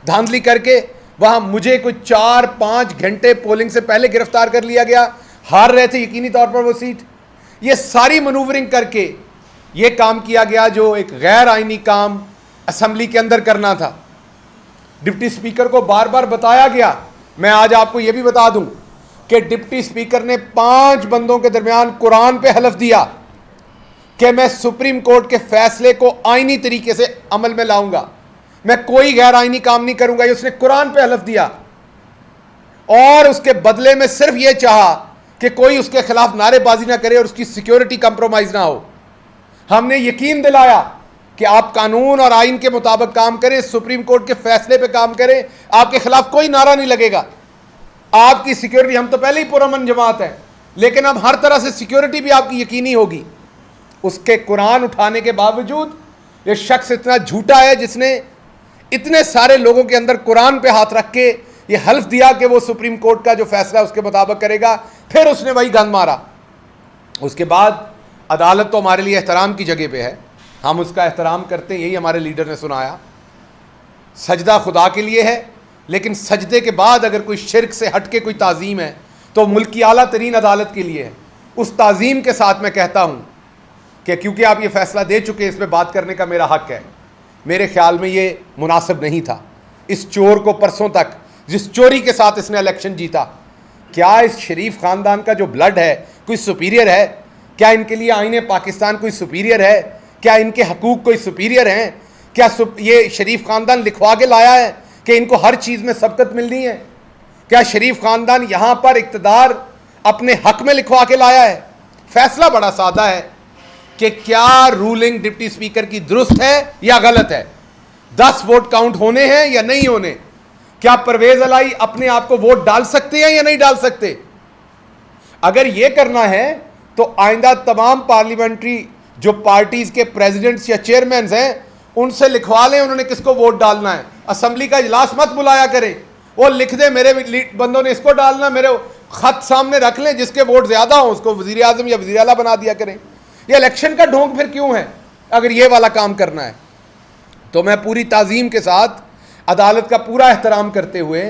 دھاندلی کر کے, وہاں مجھے کوئی 4-5 گھنٹے پولنگ سے پہلے گرفتار کر لیا گیا. ہار رہے تھے یقینی طور پر وہ سیٹ. یہ ساری منورنگ کر کے یہ کام کیا گیا جو ایک غیر آئینی کام اسمبلی کے اندر کرنا تھا. ڈپٹی سپیکر کو بار بار بتایا گیا. میں آج آپ کو یہ بھی بتا دوں کہ ڈپٹی سپیکر نے 5 بندوں کے درمیان قرآن پہ حلف دیا کہ میں سپریم کورٹ کے فیصلے کو آئینی طریقے سے عمل میں لاؤں گا, میں کوئی غیر آئینی کام نہیں کروں گا. یہ اس نے قرآن پہ حلف دیا, اور اس کے بدلے میں صرف یہ چاہا کہ کوئی اس کے خلاف نعرے بازی نہ کرے اور اس کی سیکیورٹی کمپرومائز نہ ہو. ہم نے یقین دلایا کہ آپ قانون اور آئین کے مطابق کام کریں, سپریم کورٹ کے فیصلے پہ کام کریں, آپ کے خلاف کوئی نعرہ نہیں لگے گا. آپ کی سیکیورٹی, ہم تو پہلے ہی پرامن جماعت ہے, لیکن اب ہر طرح سے سیکیورٹی بھی آپ کی یقینی ہوگی. اس کے قرآن اٹھانے کے باوجود یہ شخص اتنا جھوٹا ہے جس نے اتنے سارے لوگوں کے اندر قرآن پہ ہاتھ رکھ کے یہ حلف دیا کہ وہ سپریم کورٹ کا جو فیصلہ ہے اس کے مطابق کرے گا. پھر اس نے وہی گند مارا. اس کے بعد عدالت تو ہمارے لیے احترام کی جگہ پہ ہے, ہم اس کا احترام کرتے ہیں, یہی ہمارے لیڈر نے سنایا. سجدہ خدا کے لیے ہے, لیکن سجدے کے بعد اگر کوئی شرک سے ہٹ کے کوئی تعظیم ہے تو ملک کی اعلیٰ ترین عدالت کے لیے ہے. اس تعظیم کے ساتھ میں کہتا ہوں کہ کیونکہ آپ یہ فیصلہ دے چکے, اس پہ بات کرنے کا میرا حق ہے. میرے خیال میں یہ مناسب نہیں تھا. اس چور کو پرسوں تک جس چوری کے ساتھ اس نے الیکشن جیتا, کیا اس شریف خاندان کا جو بلڈ ہے کوئی سپیریئر ہے؟ کیا ان کے لیے آئین پاکستان کوئی سپیریئر ہے؟ کیا ان کے حقوق کوئی سپیریئر ہیں؟ کیا یہ شریف خاندان لکھوا کے لایا ہے کہ ان کو ہر چیز میں سبقت ملنی ہے؟ کیا شریف خاندان یہاں پر اقتدار اپنے حق میں لکھوا کے لایا ہے؟ فیصلہ بڑا سادہ ہے کہ کیا رولنگ ڈپٹی سپیکر کی درست ہے یا غلط ہے. 10 ووٹ کاؤنٹ ہونے ہیں یا نہیں ہونے. کیا پرویز الہی اپنے آپ کو ووٹ ڈال سکتے ہیں یا نہیں ڈال سکتے. اگر یہ کرنا ہے تو آئندہ تمام پارلیمنٹری جو پارٹیز کے پریزیڈنٹس یا چیئرمینز ہیں ان سے لکھوا لیں انہوں نے کس کو ووٹ ڈالنا ہے. اسمبلی کا اجلاس مت بلایا کریں, وہ لکھ دیں میرے بندوں نے اس کو ڈالنا, میرے خط سامنے رکھ لیں, جس کے ووٹ زیادہ ہوں اس کو وزیر اعظم یا وزیر اعلیٰ بنا دیا کریں. یہ الیکشن کا ڈھونگ پھر کیوں ہے اگر یہ والا کام کرنا ہے؟ تو میں پوری تعظیم کے ساتھ عدالت کا پورا احترام کرتے ہوئے,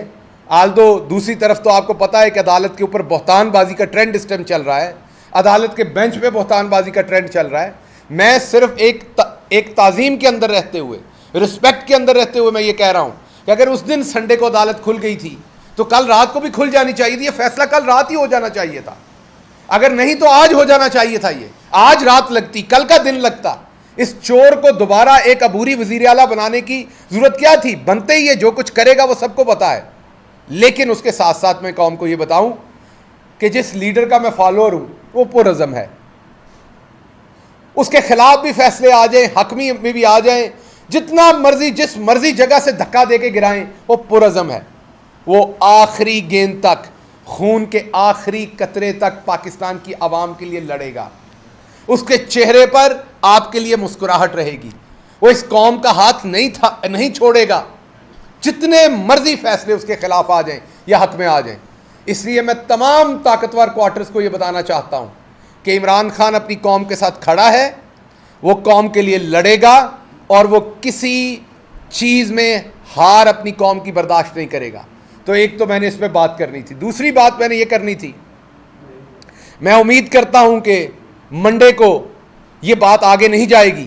آلدو دوسری طرف تو آپ کو پتہ ہے کہ عدالت کے اوپر بہتان بازی کا ٹرینڈ اس ٹائم چل رہا ہے, عدالت کے بینچ پہ بہتان بازی کا ٹرینڈ چل رہا ہے. میں صرف ایک تعظیم کے اندر رہتے ہوئے, رسپیکٹ کے اندر رہتے ہوئے میں یہ کہہ رہا ہوں کہ اگر اس دن سنڈے کو عدالت کھل گئی تھی تو کل رات کو بھی کھل جانی چاہیے تھی. یہ فیصلہ کل رات ہی ہو جانا چاہیے تھا, اگر نہیں تو آج ہو جانا چاہیے تھا. یہ آج رات لگتی, کل کا دن لگتا. اس چور کو دوبارہ ایک عبوری وزیر اعلیٰ بنانے کی ضرورت کیا تھی؟ بنتے ہی یہ جو کچھ کرے گا وہ سب کو پتا ہے. لیکن اس کے ساتھ ساتھ میں قوم کو یہ بتاؤں کہ جس لیڈر کا میں فالوور ہوں وہ پرعزم ہے. اس کے خلاف بھی فیصلے آ جائیں, حکمی میں بھی آ جائیں, جتنا مرضی جس مرضی جگہ سے دھکا دے کے گرائیں, وہ پرعزم ہے. وہ آخری گیند تک, خون کے آخری قطرے تک پاکستان کی عوام کے لیے لڑے گا. اس کے چہرے پر آپ کے لیے مسکراہٹ رہے گی. وہ اس قوم کا ہاتھ نہیں چھوڑے گا, جتنے مرضی فیصلے اس کے خلاف آ جائیں یا حق میں آ جائیں. اس لیے میں تمام طاقتور کوارٹرز کو یہ بتانا چاہتا ہوں کہ عمران خان اپنی قوم کے ساتھ کھڑا ہے, وہ قوم کے لیے لڑے گا, اور وہ کسی چیز میں ہار اپنی قوم کی برداشت نہیں کرے گا. تو ایک تو میں نے اس پہ بات کرنی تھی. دوسری بات میں نے یہ کرنی تھی, میں امید کرتا ہوں کہ منڈے کو یہ بات آگے نہیں جائے گی,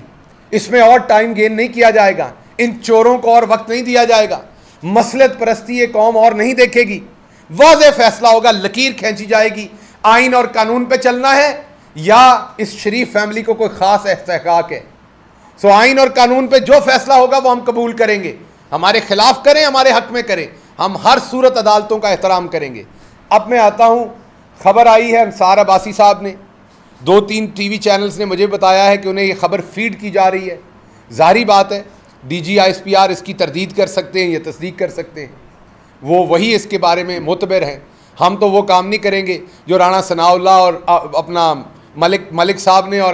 اس میں اور ٹائم گین نہیں کیا جائے گا, ان چوروں کو اور وقت نہیں دیا جائے گا, مصلحت پرستی یہ قوم اور نہیں دیکھے گی. واضح فیصلہ ہوگا, لکیر کھینچی جائے گی, آئین اور قانون پہ چلنا ہے یا اس شریف فیملی کو کوئی خاص استحقاق ہے. سو آئین اور قانون پہ جو فیصلہ ہوگا وہ ہم قبول کریں گے, ہمارے خلاف کریں ہمارے حق میں کریں, ہم ہر صورت عدالتوں کا احترام کریں گے. اب میں آتا ہوں, خبر آئی ہے انصار عباسی صاحب نے, 2-3 ٹی وی چینلز نے مجھے بتایا ہے کہ انہیں یہ خبر فیڈ کی جا رہی ہے. ظاہری بات ہے D G S P R اس کی تردید کر سکتے ہیں یا تصدیق کر سکتے ہیں, وہی اس کے بارے میں معتبر ہیں. ہم تو وہ کام نہیں کریں گے جو رانا ثناء اللہ اور اپنا ملک صاحب نے اور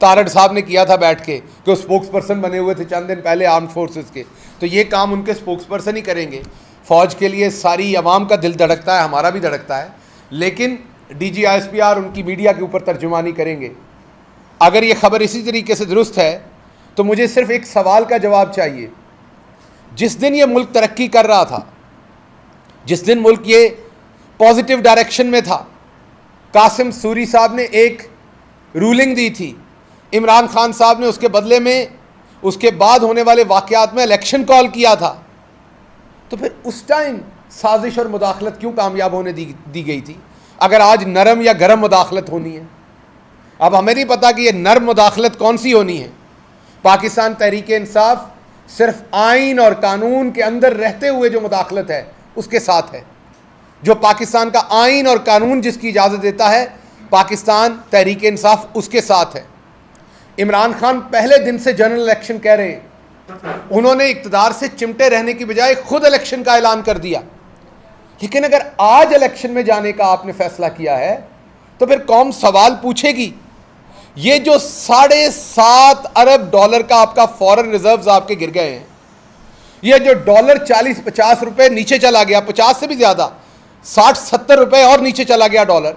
تارڑ صاحب نے کیا تھا بیٹھ کے, کہ وہ اسپوکس پرسن بنے ہوئے تھے چند دن پہلے آرم فورسز کے. تو یہ کام ان کے اسپوکس پرسن ہی کریں گے. فوج کے لیے ساری عوام کا دل دھڑکتا ہے, ہمارا بھی دھڑکتا ہے, لیکن D G S P R ان کی میڈیا کے اوپر ترجمانی کریں گے. اگر یہ خبر اسی طریقے سے درست ہے تو مجھے صرف ایک سوال کا جواب چاہیے. جس دن یہ ملک ترقی کر رہا تھا, جس دن ملک یہ پازیٹیو ڈائریکشن میں تھا, قاسم سوری صاحب نے ایک رولنگ دی تھی, عمران خان صاحب نے اس کے بدلے میں اس کے بعد ہونے والے واقعات میں الیکشن کال کیا تھا, تو پھر اس ٹائم سازش اور مداخلت کیوں کامیاب ہونے دی گئی تھی, اگر آج نرم یا گرم مداخلت ہونی ہے؟ اب ہمیں نہیں پتا کہ یہ نرم مداخلت کون سی ہونی ہے. پاکستان تحریک انصاف صرف آئین اور قانون کے اندر رہتے ہوئے جو مداخلت ہے اس کے ساتھ ہے. جو پاکستان کا آئین اور قانون جس کی اجازت دیتا ہے, پاکستان تحریک انصاف اس کے ساتھ ہے. عمران خان پہلے دن سے جنرل الیکشن کہہ رہے ہیں, انہوں نے اقتدار سے چمٹے رہنے کی بجائے خود الیکشن کا اعلان کر دیا. لیکن اگر آج الیکشن میں جانے کا آپ نے فیصلہ کیا ہے تو پھر قوم سوال پوچھے گی, یہ جو $7.5 ارب کا آپ کا فورن ریزروز آپ کے گر گئے ہیں, یہ جو ڈالر 40-50 روپے نیچے چلا گیا, 50 سے بھی زیادہ 60-70 روپے اور نیچے چلا گیا ڈالر,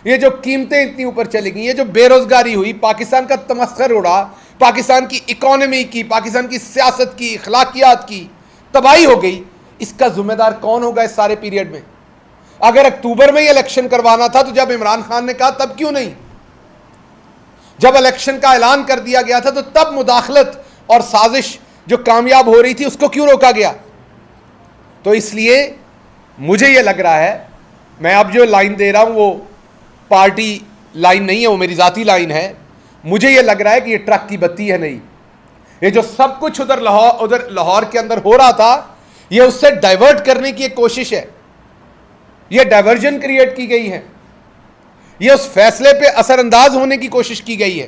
یہ جو قیمتیں اتنی اوپر چلی گئی, یہ جو بے روزگاری ہوئی, پاکستان کا تمسخر اڑا, پاکستان کی اکانومی کی, پاکستان کی سیاست کی, اخلاقیات کی تباہی ہو گئی, اس کا ذمہ دار کون ہوگا اس سارے پیریڈ میں؟ اگر اکتوبر میں یہ الیکشن کروانا تھا تو جب عمران خان نے کہا تب کیوں نہیں؟ جب الیکشن کا اعلان کر دیا گیا تھا تو تب مداخلت اور سازش جو کامیاب ہو رہی تھی اس کو کیوں روکا گیا؟ تو اس لیے مجھے یہ لگ رہا ہے, میں اب جو لائن دے رہا ہوں وہ پارٹی لائن نہیں ہے, وہ میری ذاتی لائن ہے, مجھے یہ لگ رہا ہے کہ یہ ٹرک کی بتی ہے نہیں. یہ جو سب کچھ ادھر لاہور کے اندر ہو رہا تھا, یہ اس سے ڈائیورٹ کرنے کی ایک کوشش ہے, یہ ڈائیورژن کریٹ کی گئی ہے, یہ اس فیصلے پہ اثر انداز ہونے کی کوشش کی گئی ہے,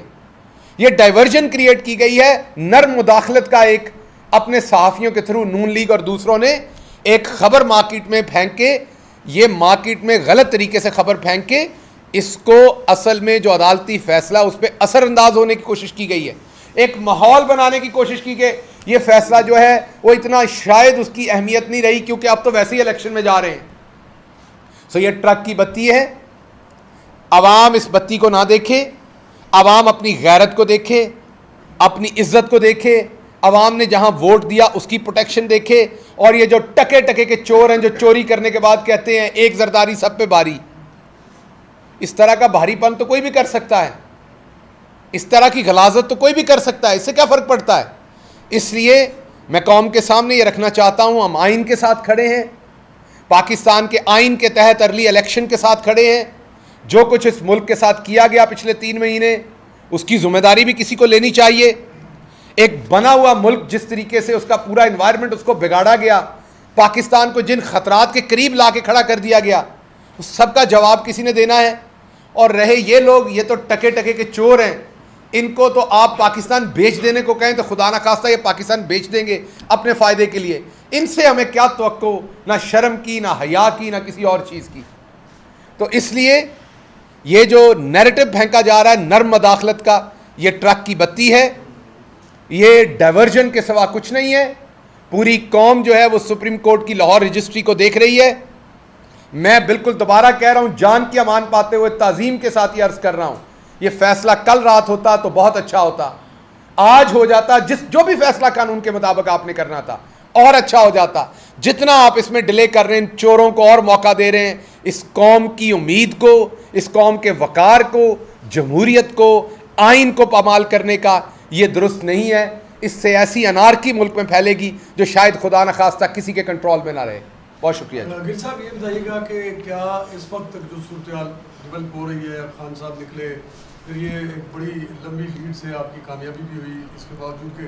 یہ ڈائیورژن کریٹ کی گئی ہے نرم مداخلت کا. ایک اپنے صحافیوں کے تھرو نون لیگ اور دوسروں نے ایک خبر مارکیٹ میں پھینک کے, یہ مارکیٹ میں غلط طریقے سے خبر پھینک کے اس کو اصل میں جو عدالتی فیصلہ اس پہ اثر انداز ہونے کی کوشش کی گئی ہے, ایک ماحول بنانے کی کوشش کی گئی. یہ فیصلہ جو ہے وہ اتنا شاید اس کی اہمیت نہیں رہی کیونکہ اب تو ویسے ہی الیکشن میں جا رہے ہیں. سو یہ ٹرک کی بتی ہے, عوام اس بتی کو نہ دیکھے, عوام اپنی غیرت کو دیکھے, اپنی عزت کو دیکھے, عوام نے جہاں ووٹ دیا اس کی پروٹیکشن دیکھے. اور یہ جو ٹکے کے چور ہیں جو چوری کرنے کے بعد کہتے ہیں ایک زرداری سب پہ باری, اس طرح کا بھاری پن تو کوئی بھی کر سکتا ہے, اس طرح کی غلاظت تو کوئی بھی کر سکتا ہے, اس سے کیا فرق پڑتا ہے؟ اس لیے میں قوم کے سامنے یہ رکھنا چاہتا ہوں, ہم آئین کے ساتھ کھڑے ہیں, پاکستان کے آئین کے تحت ارلی الیکشن کے ساتھ کھڑے ہیں. جو کچھ اس ملک کے ساتھ کیا گیا پچھلے 3 مہینے اس کی ذمہ داری بھی کسی کو لینی چاہیے. ایک بنا ہوا ملک جس طریقے سے اس کا پورا انوائرمنٹ اس کو بگاڑا گیا, پاکستان کو جن خطرات کے قریب لا کے کھڑا کر دیا گیا, اس سب کا جواب کسی نے دینا ہے. اور رہے یہ لوگ, یہ تو ٹکے کے چور ہیں, ان کو تو آپ پاکستان بیچ دینے کو کہیں تو خدا نہ خواستہ یہ پاکستان بیچ دیں گے اپنے فائدے کے لیے. ان سے ہمیں کیا توقع, نہ شرم کی, نہ حیا کی, نہ کسی اور چیز کی. تو اس لیے یہ جو نیریٹو پھینکا جا رہا ہے نرم مداخلت کا, یہ ٹرک کی بتی ہے, یہ ڈائیورژن کے سوا کچھ نہیں ہے. پوری قوم جو ہے وہ سپریم کورٹ کی لاہور رجسٹری کو دیکھ رہی ہے. میں بالکل دوبارہ کہہ رہا ہوں, جان کی امان پاتے ہوئے تعظیم کے ساتھ یہ عرض کر رہا ہوں, یہ فیصلہ کل رات ہوتا تو بہت اچھا ہوتا, آج ہو جاتا, جو بھی فیصلہ قانون کے مطابق آپ نے کرنا تھا اور اچھا ہو جاتا. جتنا آپ اس میں ڈیلے کر رہے ہیں, چوروں کو اور موقع دے رہے ہیں. اس قوم کی امید کو, اس قوم کے وقار کو, جمہوریت کو, آئین کو پامال کرنے کا یہ درست نہیں ہے. اس سے ایسی انارکی ملک میں پھیلے گی جو شاید خدا نہ خواستہ کسی کے کنٹرول میں نہ رہے. بہت شکریہ. گر صاحب یہ بتائیے گا کہ کیا اس وقت تک جو صورتحال ڈیولپ ہو رہی ہے, خان صاحب نکلے, پھر یہ ایک بڑی لمبی لیڈ سے آپ کی کامیابی بھی ہوئی, اس کے باوجود کہ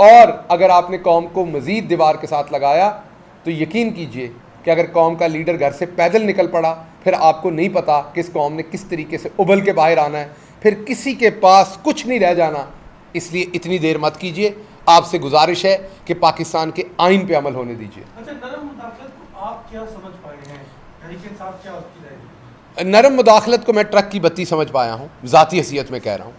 اور اگر آپ نے قوم کو مزید دیوار کے ساتھ لگایا تو یقین کیجئے کہ اگر قوم کا لیڈر گھر سے پیدل نکل پڑا پھر آپ کو نہیں پتا کہ اس قوم نے کس طریقے سے ابل کے باہر آنا ہے، پھر کسی کے پاس کچھ نہیں رہ جانا. اس لیے اتنی دیر مت کیجئے. آپ سے گزارش ہے کہ پاکستان کے آئین پہ عمل ہونے دیجئے. اچھا، نرم مداخلت کو آپ کیا سمجھ پائے ہیں؟ تحریک انصاف کیا اس کی رائے ہے؟ نرم مداخلت کو میں ٹرک کی بتی سمجھ پایا ہوں، ذاتی حیثیت میں کہہ رہا ہوں.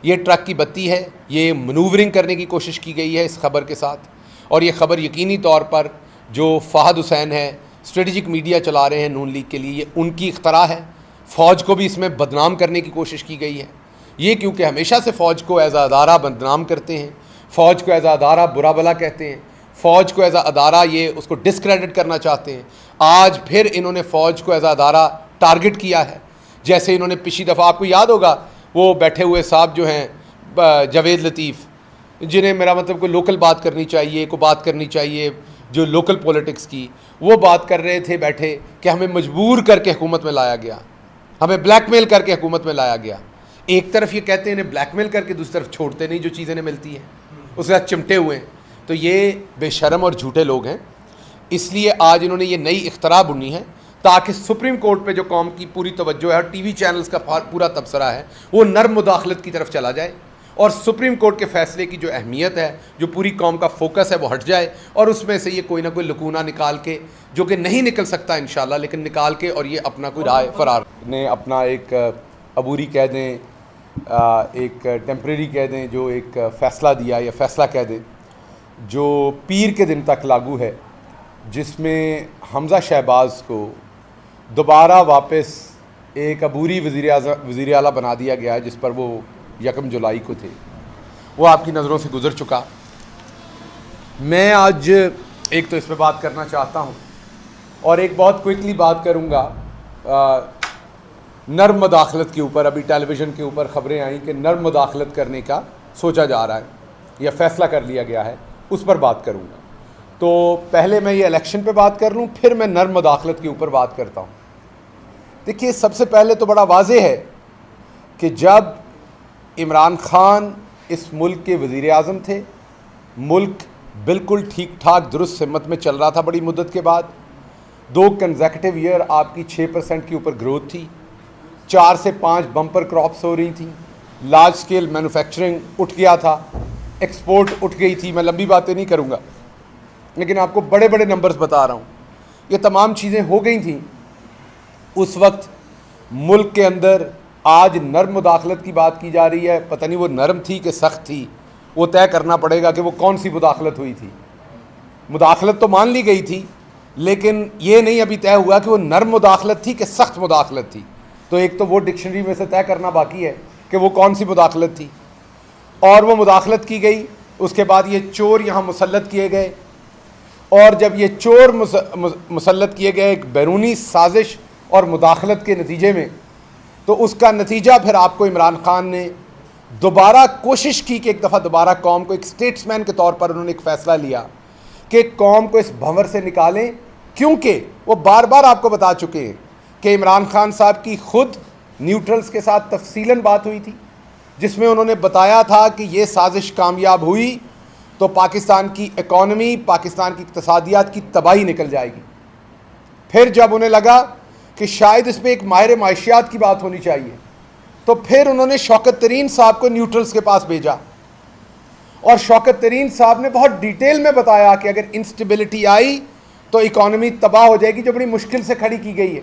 یہ ٹرک کی بتی ہے، یہ منورنگ کرنے کی کوشش کی گئی ہے اس خبر کے ساتھ، اور یہ خبر یقینی طور پر جو فہد حسین ہے اسٹریٹجک میڈیا چلا رہے ہیں نون لیگ کے لیے، یہ ان کی اختراع ہے. فوج کو بھی اس میں بدنام کرنے کی کوشش کی گئی ہے. یہ کیونکہ ہمیشہ سے فوج کو ایز اے ادارہ بدنام کرتے ہیں، فوج کو ایز اے ادارہ برا بلا کہتے ہیں، فوج کو ایز اے ادارہ یہ اس کو ڈسکریڈٹ کرنا چاہتے ہیں. آج پھر انہوں نے فوج کو ایز اے ادارہ ٹارگٹ کیا ہے، جیسے انہوں نے پچھلی دفعہ، آپ کو یاد ہوگا وہ بیٹھے ہوئے صاحب جو ہیں جاوید لطیف، جنہیں میرا مطلب کوئی لوکل بات کرنی چاہیے، کوئی بات کرنی چاہیے جو لوکل پولیٹکس کی، وہ بات کر رہے تھے بیٹھے کہ ہمیں مجبور کر کے حکومت میں لایا گیا، ہمیں بلیک میل کر کے حکومت میں لایا گیا. ایک طرف یہ کہتے ہیں انہیں بلیک میل کر کے، دوسری طرف چھوڑتے نہیں جو چیزیں انہیں ملتی ہیں، اس کے ساتھ چمٹے ہوئے ہیں. تو یہ بے شرم اور جھوٹے لوگ ہیں. اس لیے آج انہوں نے یہ نئی اختراع بنی ہے تاکہ سپریم کورٹ پہ جو قوم کی پوری توجہ ہے اور ٹی وی چینلز کا پورا تبصرہ ہے وہ نرم مداخلت کی طرف چلا جائے، اور سپریم کورٹ کے فیصلے کی جو اہمیت ہے، جو پوری قوم کا فوکس ہے، وہ ہٹ جائے، اور اس میں سے یہ کوئی نہ کوئی لکونہ نکال کے، جو کہ نہیں نکل سکتا انشاءاللہ، لیکن نکال کے اور یہ اپنا کوئی رائے فرار نے اپنا ایک عبوری کہہ دیں، ایک ٹیمپریری کہہ دیں، جو ایک فیصلہ دیا یا فیصلہ کہہ دیں جو پیر کے دن تک لاگو ہے، جس میں حمزہ شہباز کو دوبارہ واپس ایک عبوری وزیر اعلیٰ بنا دیا گیا ہے، جس پر وہ 1 جولائی کو تھے. وہ آپ کی نظروں سے گزر چکا. میں آج ایک تو اس پہ بات کرنا چاہتا ہوں، اور ایک بہت کوئکلی بات کروں گا نرم مداخلت کے اوپر. ابھی ٹیلی ویژن کے اوپر خبریں آئیں کہ نرم مداخلت کرنے کا سوچا جا رہا ہے یا فیصلہ کر لیا گیا ہے، اس پر بات کروں گا. تو پہلے میں یہ الیکشن پہ بات کر لوں، پھر میں نرم مداخلت کے اوپر بات کرتا ہوں. دیکھیے، سب سے پہلے تو بڑا واضح ہے کہ جب عمران خان اس ملک کے وزیر اعظم تھے، ملک بالکل ٹھیک ٹھاک درست سمت میں چل رہا تھا. بڑی مدت کے بعد 2 کنزیکٹیو ایئر آپ کی 6% کے اوپر گروتھ تھی، 4 سے 5 بمپر کراپس ہو رہی تھیں، لارج سکیل مینوفیکچرنگ اٹھ گیا تھا، ایکسپورٹ اٹھ گئی تھی. میں لمبی باتیں نہیں کروں گا، لیکن آپ کو بڑے بڑے نمبرز بتا رہا ہوں. یہ تمام چیزیں ہو گئی تھیں اس وقت ملک کے اندر. آج نرم مداخلت کی بات کی جا رہی ہے، پتہ نہیں وہ نرم تھی کہ سخت تھی، وہ طے کرنا پڑے گا کہ وہ کون سی مداخلت ہوئی تھی. مداخلت تو مان لی گئی تھی، لیکن یہ نہیں ابھی طے ہوا کہ وہ نرم مداخلت تھی کہ سخت مداخلت تھی. تو ایک تو وہ ڈکشنری میں سے طے کرنا باقی ہے کہ وہ کون سی مداخلت تھی. اور وہ مداخلت کی گئی، اس کے بعد یہ چور یہاں مسلط کیے گئے، اور جب یہ چور مسلط کیے گئے ایک بیرونی سازش اور مداخلت کے نتیجے میں، تو اس کا نتیجہ پھر آپ کو عمران خان نے دوبارہ کوشش کی کہ ایک دفعہ دوبارہ قوم کو، ایک اسٹیٹس مین کے طور پر انہوں نے ایک فیصلہ لیا کہ قوم کو اس بھنور سے نکالیں. کیونکہ وہ بار بار آپ کو بتا چکے ہیں کہ عمران خان صاحب کی خود نیوٹرلز کے ساتھ تفصیلاً بات ہوئی تھی، جس میں انہوں نے بتایا تھا کہ یہ سازش کامیاب ہوئی تو پاکستان کی اکانومی، پاکستان کی اقتصادیات کی تباہی نکل جائے گی. پھر جب انہیں لگا کہ شاید اس میں ایک ماہر معاشیات کی بات ہونی چاہیے، تو پھر انہوں نے شوکت ترین صاحب کو نیوٹرلز کے پاس بھیجا، اور شوکت ترین صاحب نے بہت ڈیٹیل میں بتایا کہ اگر انسٹیبلٹی آئی تو اکانومی تباہ ہو جائے گی، جو بڑی مشکل سے کھڑی کی گئی ہے.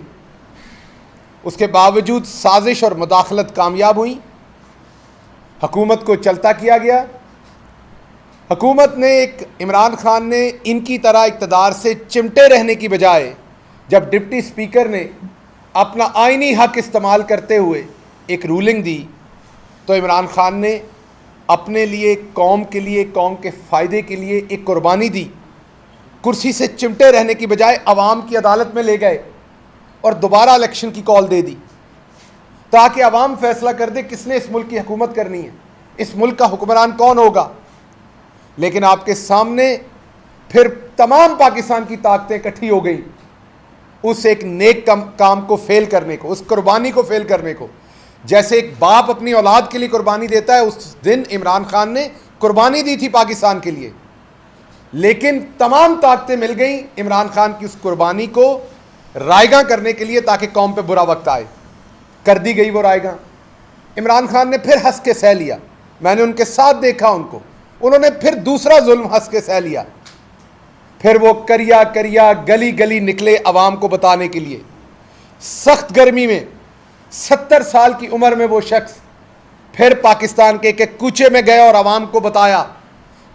اس کے باوجود سازش اور مداخلت کامیاب ہوئی، حکومت کو چلتا کیا گیا. حکومت نے عمران خان نے ان کی طرح اقتدار سے چمٹے رہنے کی بجائے جب ڈپٹی اسپیکر نے اپنا آئینی حق استعمال کرتے ہوئے ایک رولنگ دی، تو عمران خان نے اپنے لیے، قوم کے لیے، قوم کے فائدے کے لیے ایک قربانی دی. کرسی سے چمٹے رہنے کی بجائے عوام کی عدالت میں لے گئے اور دوبارہ الیکشن کی کال دے دی، تاکہ عوام فیصلہ کر دے کس نے اس ملک کی حکومت کرنی ہے، اس ملک کا حکمران کون ہوگا. لیکن آپ کے سامنے پھر تمام پاکستان کی طاقتیں اکٹھی ہو گئیں اس ایک نیک کام کو فیل کرنے کو، اس قربانی کو فیل کرنے کو. جیسے ایک باپ اپنی اولاد کے لیے قربانی دیتا ہے، اس دن عمران خان نے قربانی دی تھی پاکستان کے لیے، لیکن تمام طاقتیں مل گئیں عمران خان کی اس قربانی کو رائیگاں کرنے کے لیے تاکہ قوم پہ برا وقت آئے. کر دی گئی وہ رائیگاں. عمران خان نے پھر ہنس کے سہ لیا. میں نے ان کے ساتھ دیکھا ان کو، انہوں نے پھر دوسرا ظلم ہنس کے سہ لیا. پھر وہ کریا کریا گلی گلی نکلے عوام کو بتانے کے لیے. سخت گرمی میں 70 سال کی عمر میں وہ شخص پھر پاکستان کے ایک کوچے میں گئے اور عوام کو بتایا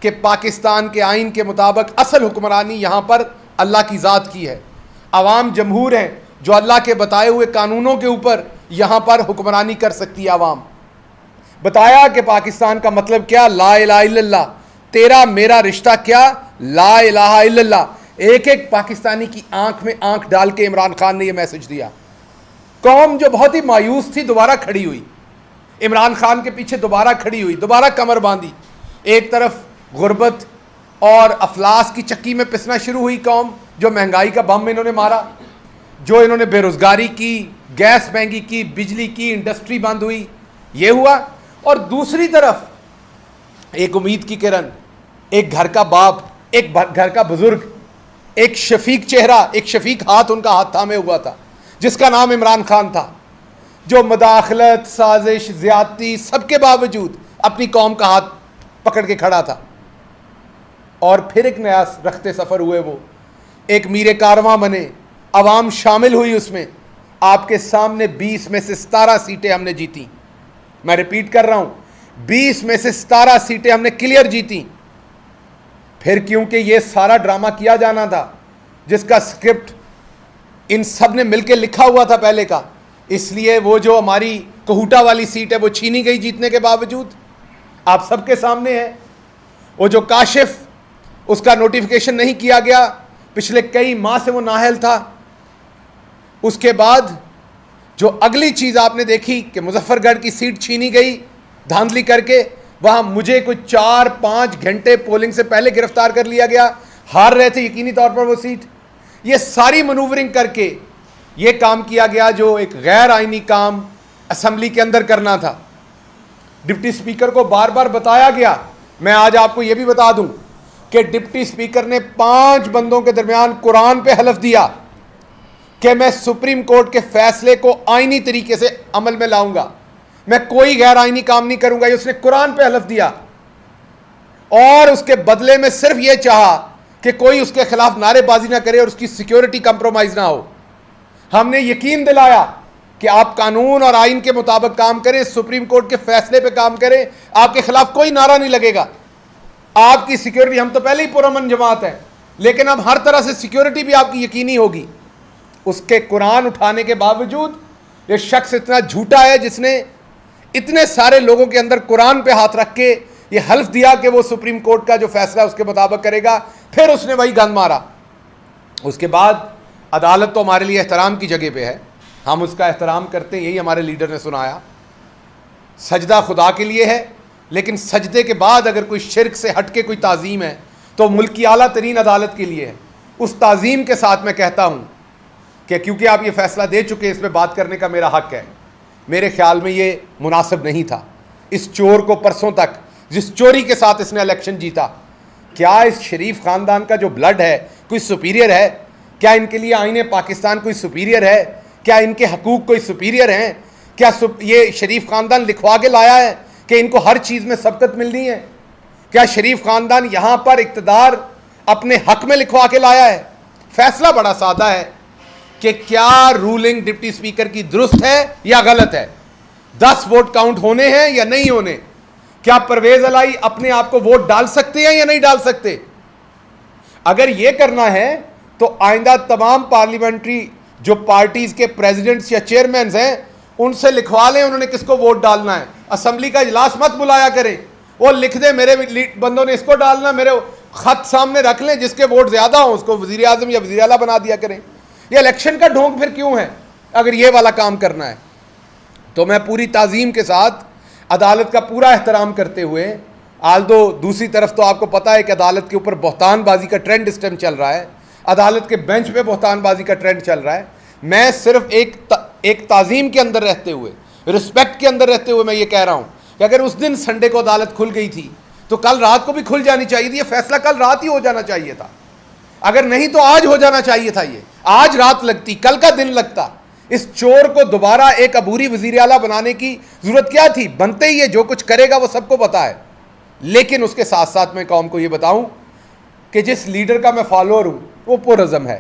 کہ پاکستان کے آئین کے مطابق اصل حکمرانی یہاں پر اللہ کی ذات کی ہے. عوام جمہور ہیں جو اللہ کے بتائے ہوئے قانونوں کے اوپر یہاں پر حکمرانی کر سکتی ہے. عوام بتایا کہ پاکستان کا مطلب کیا، لا الہ الا اللہ. تیرا میرا رشتہ کیا، لا الہ الا اللہ. ایک ایک پاکستانی کی آنکھ میں آنکھ ڈال کے عمران خان نے یہ میسج دیا. قوم جو بہت ہی مایوس تھی دوبارہ کھڑی ہوئی، عمران خان کے پیچھے دوبارہ کھڑی ہوئی، دوبارہ کمر باندھی. ایک طرف غربت اور افلاس کی چکی میں پسنا شروع ہوئی قوم، جو مہنگائی کا بم انہوں نے مارا، جو انہوں نے بے روزگاری کی، گیس مہنگی کی، بجلی کی، انڈسٹری بند ہوئی، یہ ہوا. اور دوسری طرف ایک امید کی کرن، ایک گھر کا باپ، ایک گھر کا بزرگ، ایک شفیق چہرہ، ایک شفیق ہاتھ ان کا ہاتھ تھامے ہوا تھا جس کا نام عمران خان تھا، جو مداخلت، سازش، زیادتی سب کے باوجود اپنی قوم کا ہاتھ پکڑ کے کھڑا تھا. اور پھر ایک نیا رخت سفر ہوئے، وہ ایک میر کارواں بنے، عوام شامل ہوئی اس میں. آپ کے سامنے 20 میں سے 17 سیٹیں ہم نے جیتی. میں ریپیٹ کر رہا ہوں، 20 میں سے 17 سیٹیں ہم نے کلیئر جیتی. پھر کیونکہ یہ سارا ڈرامہ کیا جانا تھا جس کا سکرپٹ ان سب نے مل کے لکھا ہوا تھا پہلے کا، اس لیے وہ جو ہماری کوہوٹا والی سیٹ ہے وہ چھینی گئی جیتنے کے باوجود. آپ سب کے سامنے ہے. وہ جو کاشف، اس کا نوٹیفیکیشن نہیں کیا گیا، پچھلے کئی ماہ سے وہ نااہل تھا. اس کے بعد جو اگلی چیز آپ نے دیکھی کہ مظفر گڑھ کی سیٹ چھینی گئی دھاندلی کر کے، وہاں مجھے کوئی 4-5 گھنٹے پولنگ سے پہلے گرفتار کر لیا گیا. ہار رہے تھے یقینی طور پر وہ سیٹ. یہ ساری منورنگ کر کے یہ کام کیا گیا جو ایک غیر آئینی کام اسمبلی کے اندر کرنا تھا. ڈپٹی سپیکر کو بار بار بتایا گیا. میں آج آپ کو یہ بھی بتا دوں کہ ڈپٹی سپیکر نے 5 بندوں کے درمیان قرآن پہ حلف دیا کہ میں سپریم کورٹ کے فیصلے کو آئینی طریقے سے عمل میں لاؤں گا، میں کوئی غیر آئینی کام نہیں کروں گا. یہ اس نے قرآن پہ حلف دیا اور اس کے بدلے میں صرف یہ چاہا کہ کوئی اس کے خلاف نعرے بازی نہ کرے اور اس کی سیکیورٹی کمپرومائز نہ ہو. ہم نے یقین دلایا کہ آپ قانون اور آئین کے مطابق کام کریں، سپریم کورٹ کے فیصلے پہ کام کریں، آپ کے خلاف کوئی نعرہ نہیں لگے گا. آپ کی سیکیورٹی، ہم تو پہلے ہی پرامن جماعت ہے لیکن اب ہر طرح سے سیکیورٹی بھی آپ کی یقینی ہوگی. اس کے قرآن اٹھانے کے باوجود یہ شخص اتنا جھوٹا ہے جس نے اتنے سارے لوگوں کے اندر قرآن پہ ہاتھ رکھ کے یہ حلف دیا کہ وہ سپریم کورٹ کا جو فیصلہ ہے اس کے مطابق کرے گا. پھر اس نے وہی گند مارا. اس کے بعد عدالت تو ہمارے لیے احترام کی جگہ پہ ہے، ہم اس کا احترام کرتے ہیں، یہی ہمارے لیڈر نے سنایا. سجدہ خدا کے لیے ہے، لیکن سجدے کے بعد اگر کوئی شرک سے ہٹ کے کوئی تعظیم ہے تو ملک کی اعلیٰ ترین عدالت کے لیے ہے. اس تعظیم کے ساتھ میں کہتا ہوں کہ کیونکہ آپ یہ فیصلہ دے چکے، اس پہ بات کرنے کا میرا حق ہے. میرے خیال میں یہ مناسب نہیں تھا. اس چور کو پرسوں تک جس چوری کے ساتھ اس نے الیکشن جیتا، کیا اس شریف خاندان کا جو بلڈ ہے کوئی سپیریئر ہے؟ کیا ان کے لیے آئین پاکستان کوئی سپیریئر ہے؟ کیا ان کے حقوق کوئی سپیریئر ہیں؟ کیا یہ شریف خاندان لکھوا کے لایا ہے کہ ان کو ہر چیز میں سبقت ملنی ہے؟ کیا شریف خاندان یہاں پر اقتدار اپنے حق میں لکھوا کے لایا ہے؟ فیصلہ بڑا سادہ ہے کہ کیا رولنگ ڈپٹی سپیکر کی درست ہے یا غلط ہے. 10 ووٹ کاؤنٹ ہونے ہیں یا نہیں ہونے. کیا پرویز علائی اپنے آپ کو ووٹ ڈال سکتے ہیں یا نہیں ڈال سکتے. اگر یہ کرنا ہے تو آئندہ تمام پارلیمنٹری جو پارٹیز کے پریزیڈنٹس یا چیئرمینز ہیں ان سے لکھوا لیں انہوں نے کس کو ووٹ ڈالنا ہے. اسمبلی کا اجلاس مت بلایا کریں، وہ لکھ دیں میرے بندوں نے اس کو ڈالنا، میرے خط سامنے رکھ لیں، جس کے ووٹ زیادہ ہوں اس کو وزیر اعظم یا وزیر اعلیٰ بنا دیا کریں. یہ الیکشن کا ڈھونگ پھر کیوں ہے اگر یہ والا کام کرنا ہے؟ تو میں پوری تعظیم کے ساتھ عدالت کا پورا احترام کرتے ہوئے، آلدو دوسری طرف تو آپ کو پتہ ہے کہ عدالت کے اوپر بہتان بازی کا ٹرینڈ اس ٹائم چل رہا ہے، عدالت کے بینچ پہ بہتان بازی کا ٹرینڈ چل رہا ہے. میں صرف ایک تعظیم کے اندر رہتے ہوئے، رسپیکٹ کے اندر رہتے ہوئے میں یہ کہہ رہا ہوں کہ اگر اس دن سنڈے کو عدالت کھل گئی تھی تو کل رات کو بھی کھل جانی چاہیے تھی. یہ فیصلہ کل رات ہی ہو جانا چاہیے تھا. اگر نہیں تو آج ہو جانا چاہیے تھا. یہ آج رات لگتی, کل کا دن لگتا. اس چور کو دوبارہ ایک عبوری وزیر اعلیٰ بنانے کی ضرورت کیا تھی؟ بنتے ہی ہے, جو کچھ کرے گا وہ سب کو پتا ہے. لیکن اس کے ساتھ ساتھ میں قوم کو یہ بتاؤں کہ جس لیڈر کا میں فالوور ہوں وہ پرعزم ہے.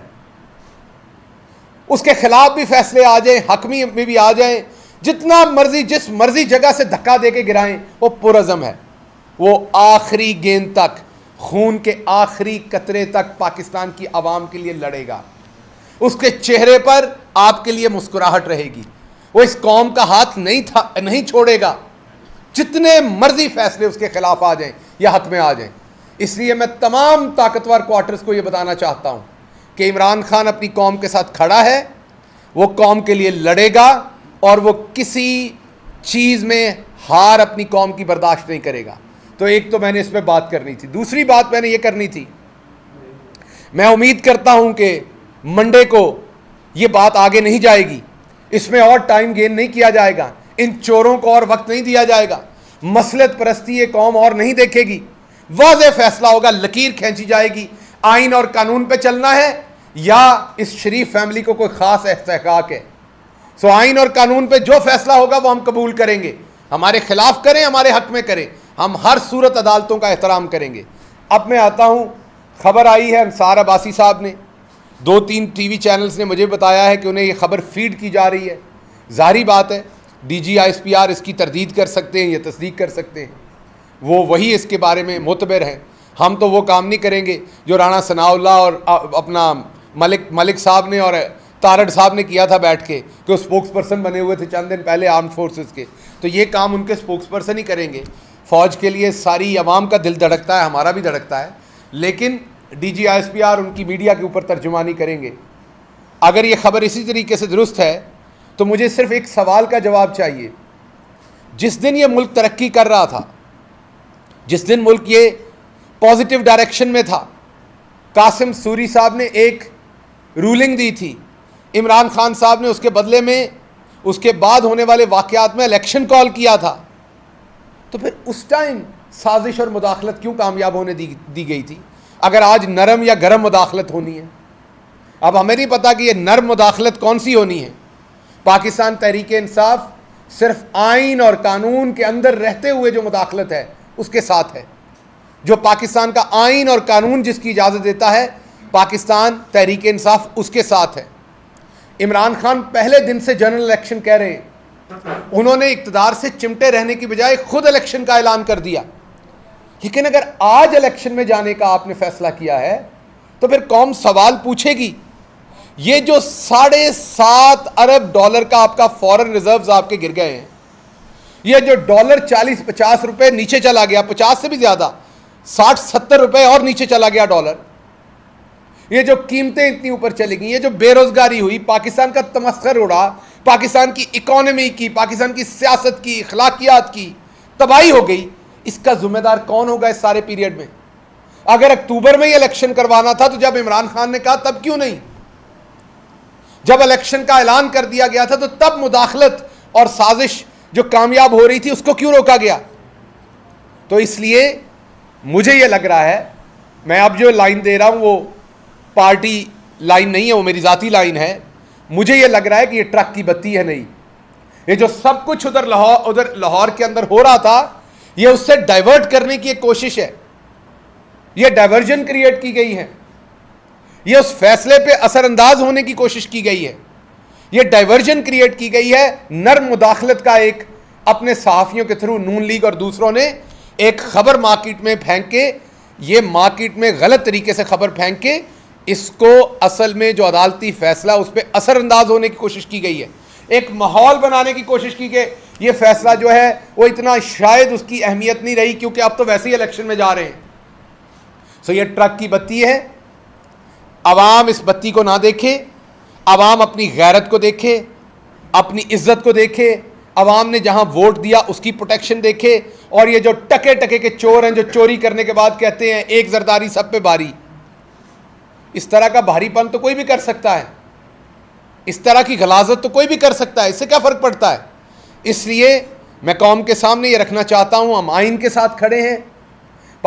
اس کے خلاف بھی فیصلے آ جائیں, حق میں بھی آ جائیں, جتنا مرضی جس مرضی جگہ سے دھکا دے کے گرائیں, وہ پرعزم ہے. وہ آخری گیند تک, خون کے آخری قطرے تک پاکستان کی عوام کے لیے لڑے گا. اس کے چہرے پر آپ کے لیے مسکراہٹ رہے گی. وہ اس قوم کا ہاتھ نہیں چھوڑے گا, جتنے مرضی فیصلے اس کے خلاف آ جائیں یا حق میں آ جائیں. اس لیے میں تمام طاقتور کوارٹرز کو یہ بتانا چاہتا ہوں کہ عمران خان اپنی قوم کے ساتھ کھڑا ہے, وہ قوم کے لیے لڑے گا, اور وہ کسی چیز میں ہار اپنی قوم کی برداشت نہیں کرے گا. تو ایک تو میں نے اس پہ بات کرنی تھی. دوسری بات میں نے یہ کرنی تھی, میں امید کرتا ہوں کہ منڈے کو یہ بات آگے نہیں جائے گی, اس میں اور ٹائم گین نہیں کیا جائے گا, ان چوروں کو اور وقت نہیں دیا جائے گا, مصلحت پرستی یہ قوم اور نہیں دیکھے گی. واضح فیصلہ ہوگا, لکیر کھینچی جائے گی, آئین اور قانون پہ چلنا ہے یا اس شریف فیملی کو کوئی خاص استحقاق ہے. سو آئین اور قانون پہ جو فیصلہ ہوگا وہ ہم قبول کریں گے, ہمارے خلاف کریں ہمارے حق میں کریں, ہم ہر صورت عدالتوں کا احترام کریں گے. اب میں آتا ہوں, خبر آئی ہے انصار عباسی صاحب نے, 2-3 ٹی وی چینلز نے مجھے بتایا ہے کہ انہیں یہ خبر فیڈ کی جا رہی ہے. ظاہری بات ہے D G S P R اس کی تردید کر سکتے ہیں یا تصدیق کر سکتے ہیں, وہی اس کے بارے میں معتبر ہیں. ہم تو وہ کام نہیں کریں گے جو رانا ثناء اللہ اور اپنا ملک صاحب نے اور تارڑ صاحب نے کیا تھا بیٹھ کے, کہ وہ اسپوکس پرسن بنے ہوئے تھے چند دن پہلے آرمڈ فورسز کے. تو یہ کام ان کے اسپوکس پرسن ہی کریں گے. فوج کے لیے ساری عوام کا دل دھڑکتا ہے, ہمارا بھی دھڑکتا ہے, لیکن D G S P R ان کی میڈیا کے اوپر ترجمانی کریں گے. اگر یہ خبر اسی طریقے سے درست ہے تو مجھے صرف ایک سوال کا جواب چاہیے. جس دن یہ ملک ترقی کر رہا تھا, جس دن ملک یہ پازیٹیو ڈائریکشن میں تھا, قاسم سوری صاحب نے ایک رولنگ دی تھی, عمران خان صاحب نے اس کے بدلے میں اس کے بعد ہونے والے واقعات میں الیکشن کال کیا تھا. تو پھر اس ٹائم سازش اور مداخلت کیوں کامیاب ہونے دی گئی تھی, اگر آج نرم یا گرم مداخلت ہونی ہے؟ اب ہمیں نہیں پتا کہ یہ نرم مداخلت کون سی ہونی ہے. پاکستان تحریک انصاف صرف آئین اور قانون کے اندر رہتے ہوئے جو مداخلت ہے اس کے ساتھ ہے. جو پاکستان کا آئین اور قانون جس کی اجازت دیتا ہے, پاکستان تحریک انصاف اس کے ساتھ ہے. عمران خان پہلے دن سے جنرل الیکشن کہہ رہے ہیں, انہوں نے اقتدار سے چمٹے رہنے کی بجائے خود الیکشن کا اعلان کر دیا. لیکن اگر آج الیکشن میں جانے کا آپ نے فیصلہ کیا ہے تو پھر قوم سوال پوچھے گی, یہ جو $7.5 ارب کا آپ کا فورن ریزروز آپ کے گر گئے ہیں, یہ جو ڈالر 40-50 روپے نیچے چلا گیا, 50 سے بھی زیادہ 60-70 روپے اور نیچے چلا گیا ڈالر, یہ جو قیمتیں اتنی اوپر چلی گئی, یہ جو بے روزگاری ہوئی, پاکستان کا تمسخر اڑا, پاکستان کی اکانومی کی, پاکستان کی سیاست کی, اخلاقیات کی تباہی ہو گئی, اس کا ذمہ دار کون ہوگا اس سارے پیریڈ میں؟ اگر اکتوبر میں یہ الیکشن کروانا تھا تو جب عمران خان نے کہا تب کیوں نہیں؟ جب الیکشن کا اعلان کر دیا گیا تھا تو تب مداخلت اور سازش جو کامیاب ہو رہی تھی اس کو کیوں روکا گیا؟ تو اس لیے مجھے یہ لگ رہا ہے, میں اب جو لائن دے رہا ہوں وہ پارٹی لائن نہیں ہے, وہ میری ذاتی لائن ہے. مجھے یہ لگ رہا ہے کہ یہ ٹرک کی بتی ہے نہیں, یہ جو سب کچھ ادھر لاہور کے اندر ہو رہا تھا یہ اس سے ڈائیورٹ کرنے کی ایک کوشش ہے, یہ ڈائیورژن کریٹ کی گئی ہے, یہ اس فیصلے پہ اثر انداز ہونے کی کوشش کی گئی ہے, یہ ڈائیورژن کریٹ کی گئی ہے. نرم مداخلت کا ایک اپنے صحافیوں کے تھرو نون لیگ اور دوسروں نے ایک خبر مارکیٹ میں پھینک کے, یہ مارکیٹ میں غلط طریقے سے خبر پھینک کے اس کو اصل میں جو عدالتی فیصلہ اس پہ اثر انداز ہونے کی کوشش کی گئی ہے, ایک ماحول بنانے کی کوشش کی کہ یہ فیصلہ جو ہے وہ اتنا شاید اس کی اہمیت نہیں رہی کیونکہ اب تو ویسے ہی الیکشن میں جا رہے ہیں. سو یہ ٹرک کی بتی ہے, عوام اس بتی کو نہ دیکھے, عوام اپنی غیرت کو دیکھے, اپنی عزت کو دیکھے, عوام نے جہاں ووٹ دیا اس کی پروٹیکشن دیکھے, اور یہ جو ٹکے ٹکے کے چور ہیں جو چوری کرنے کے بعد کہتے ہیں ایک زرداری سب پہ بھاری, اس طرح کا بھاری پن تو کوئی بھی کر سکتا ہے, اس طرح کی غلاظت تو کوئی بھی کر سکتا ہے, اس سے کیا فرق پڑتا ہے؟ اس لیے میں قوم کے سامنے یہ رکھنا چاہتا ہوں, ہم آئین کے ساتھ کھڑے ہیں,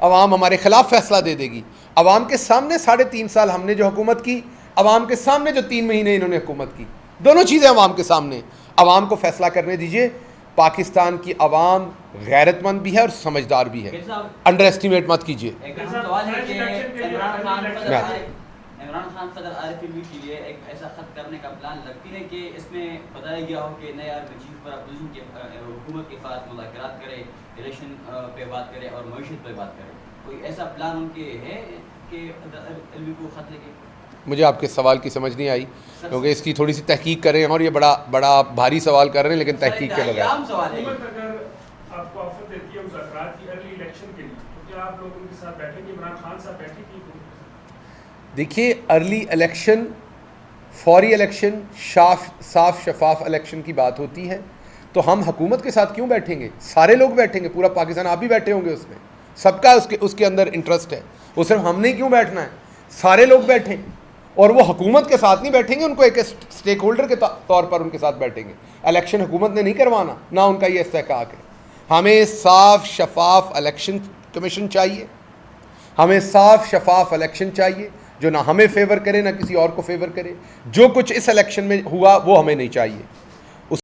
عوام ہمارے خلاف فیصلہ دے دے گی. عوام کے سامنے 3.5 سال ہم نے جو حکومت کی, عوام کے سامنے جو 3 مہینے انہوں نے حکومت کی, دونوں چیزیں عوام کے سامنے. عوام کو فیصلہ کرنے دیجئے. پاکستان کی عوام غیرت مند بھی ہے اور سمجھدار بھی ہے, انڈر ایسٹیمیٹ مت کیجیے. ایک اہم سوال ہے کہ عمران خان صدر RFLV کے لیے ایک ایسا خط کرنے کا پلان لگتی ہے کہ اس میں بتایا گیا ہو کہ نئے آرمی چیف پر اپوزیشن کے حکومت کے ساتھ مذاکرات کرے, الیکشن پہ بات کرے اور معیشت پہ بات کرے. کوئی ایسا پلان ان کے ہے کہ RFLV کو خط لے کے؟ مجھے آپ کے سوال کی سمجھ نہیں آئی, کیونکہ اس کی تھوڑی سی تحقیق کریں, اور یہ بڑا بھاری سوال کر رہے ہیں لیکن تحقیق کے بغیر. حکومت اگر آپ کو آفر دیتی ہے مذاکرات کی ارلی الیکشن کے لیے, تو کیا آپ لوگ ان کے ساتھ بیٹھیں گے؟ عمران خان صاحب بیٹھے گی؟ دیکھیے, ارلی الیکشن, فوری الیکشن, صاف شفاف الیکشن کی بات ہوتی ہے تو ہم حکومت کے ساتھ کیوں بیٹھیں گے؟ سارے لوگ بیٹھیں گے, پورا پاکستان, آپ بھی بیٹھے ہوں گے اس میں, سب کا اس کے اندر انٹرسٹ ہے. وہ صرف ہم نے کیوں بیٹھنا ہے, سارے لوگ بیٹھیں, اور وہ حکومت کے ساتھ نہیں بیٹھیں گے, ان کو ایک اسٹیک ہولڈر کے طور پر ان کے ساتھ بیٹھیں گے. الیکشن حکومت نے نہیں کروانا, نہ ان کا یہ استحقاق ہے. ہمیں صاف شفاف الیکشن کمیشن چاہیے, ہمیں صاف شفاف الیکشن چاہیے جو نہ ہمیں فیور کرے نہ کسی اور کو فیور کرے. جو کچھ اس الیکشن میں ہوا وہ ہمیں نہیں چاہیے.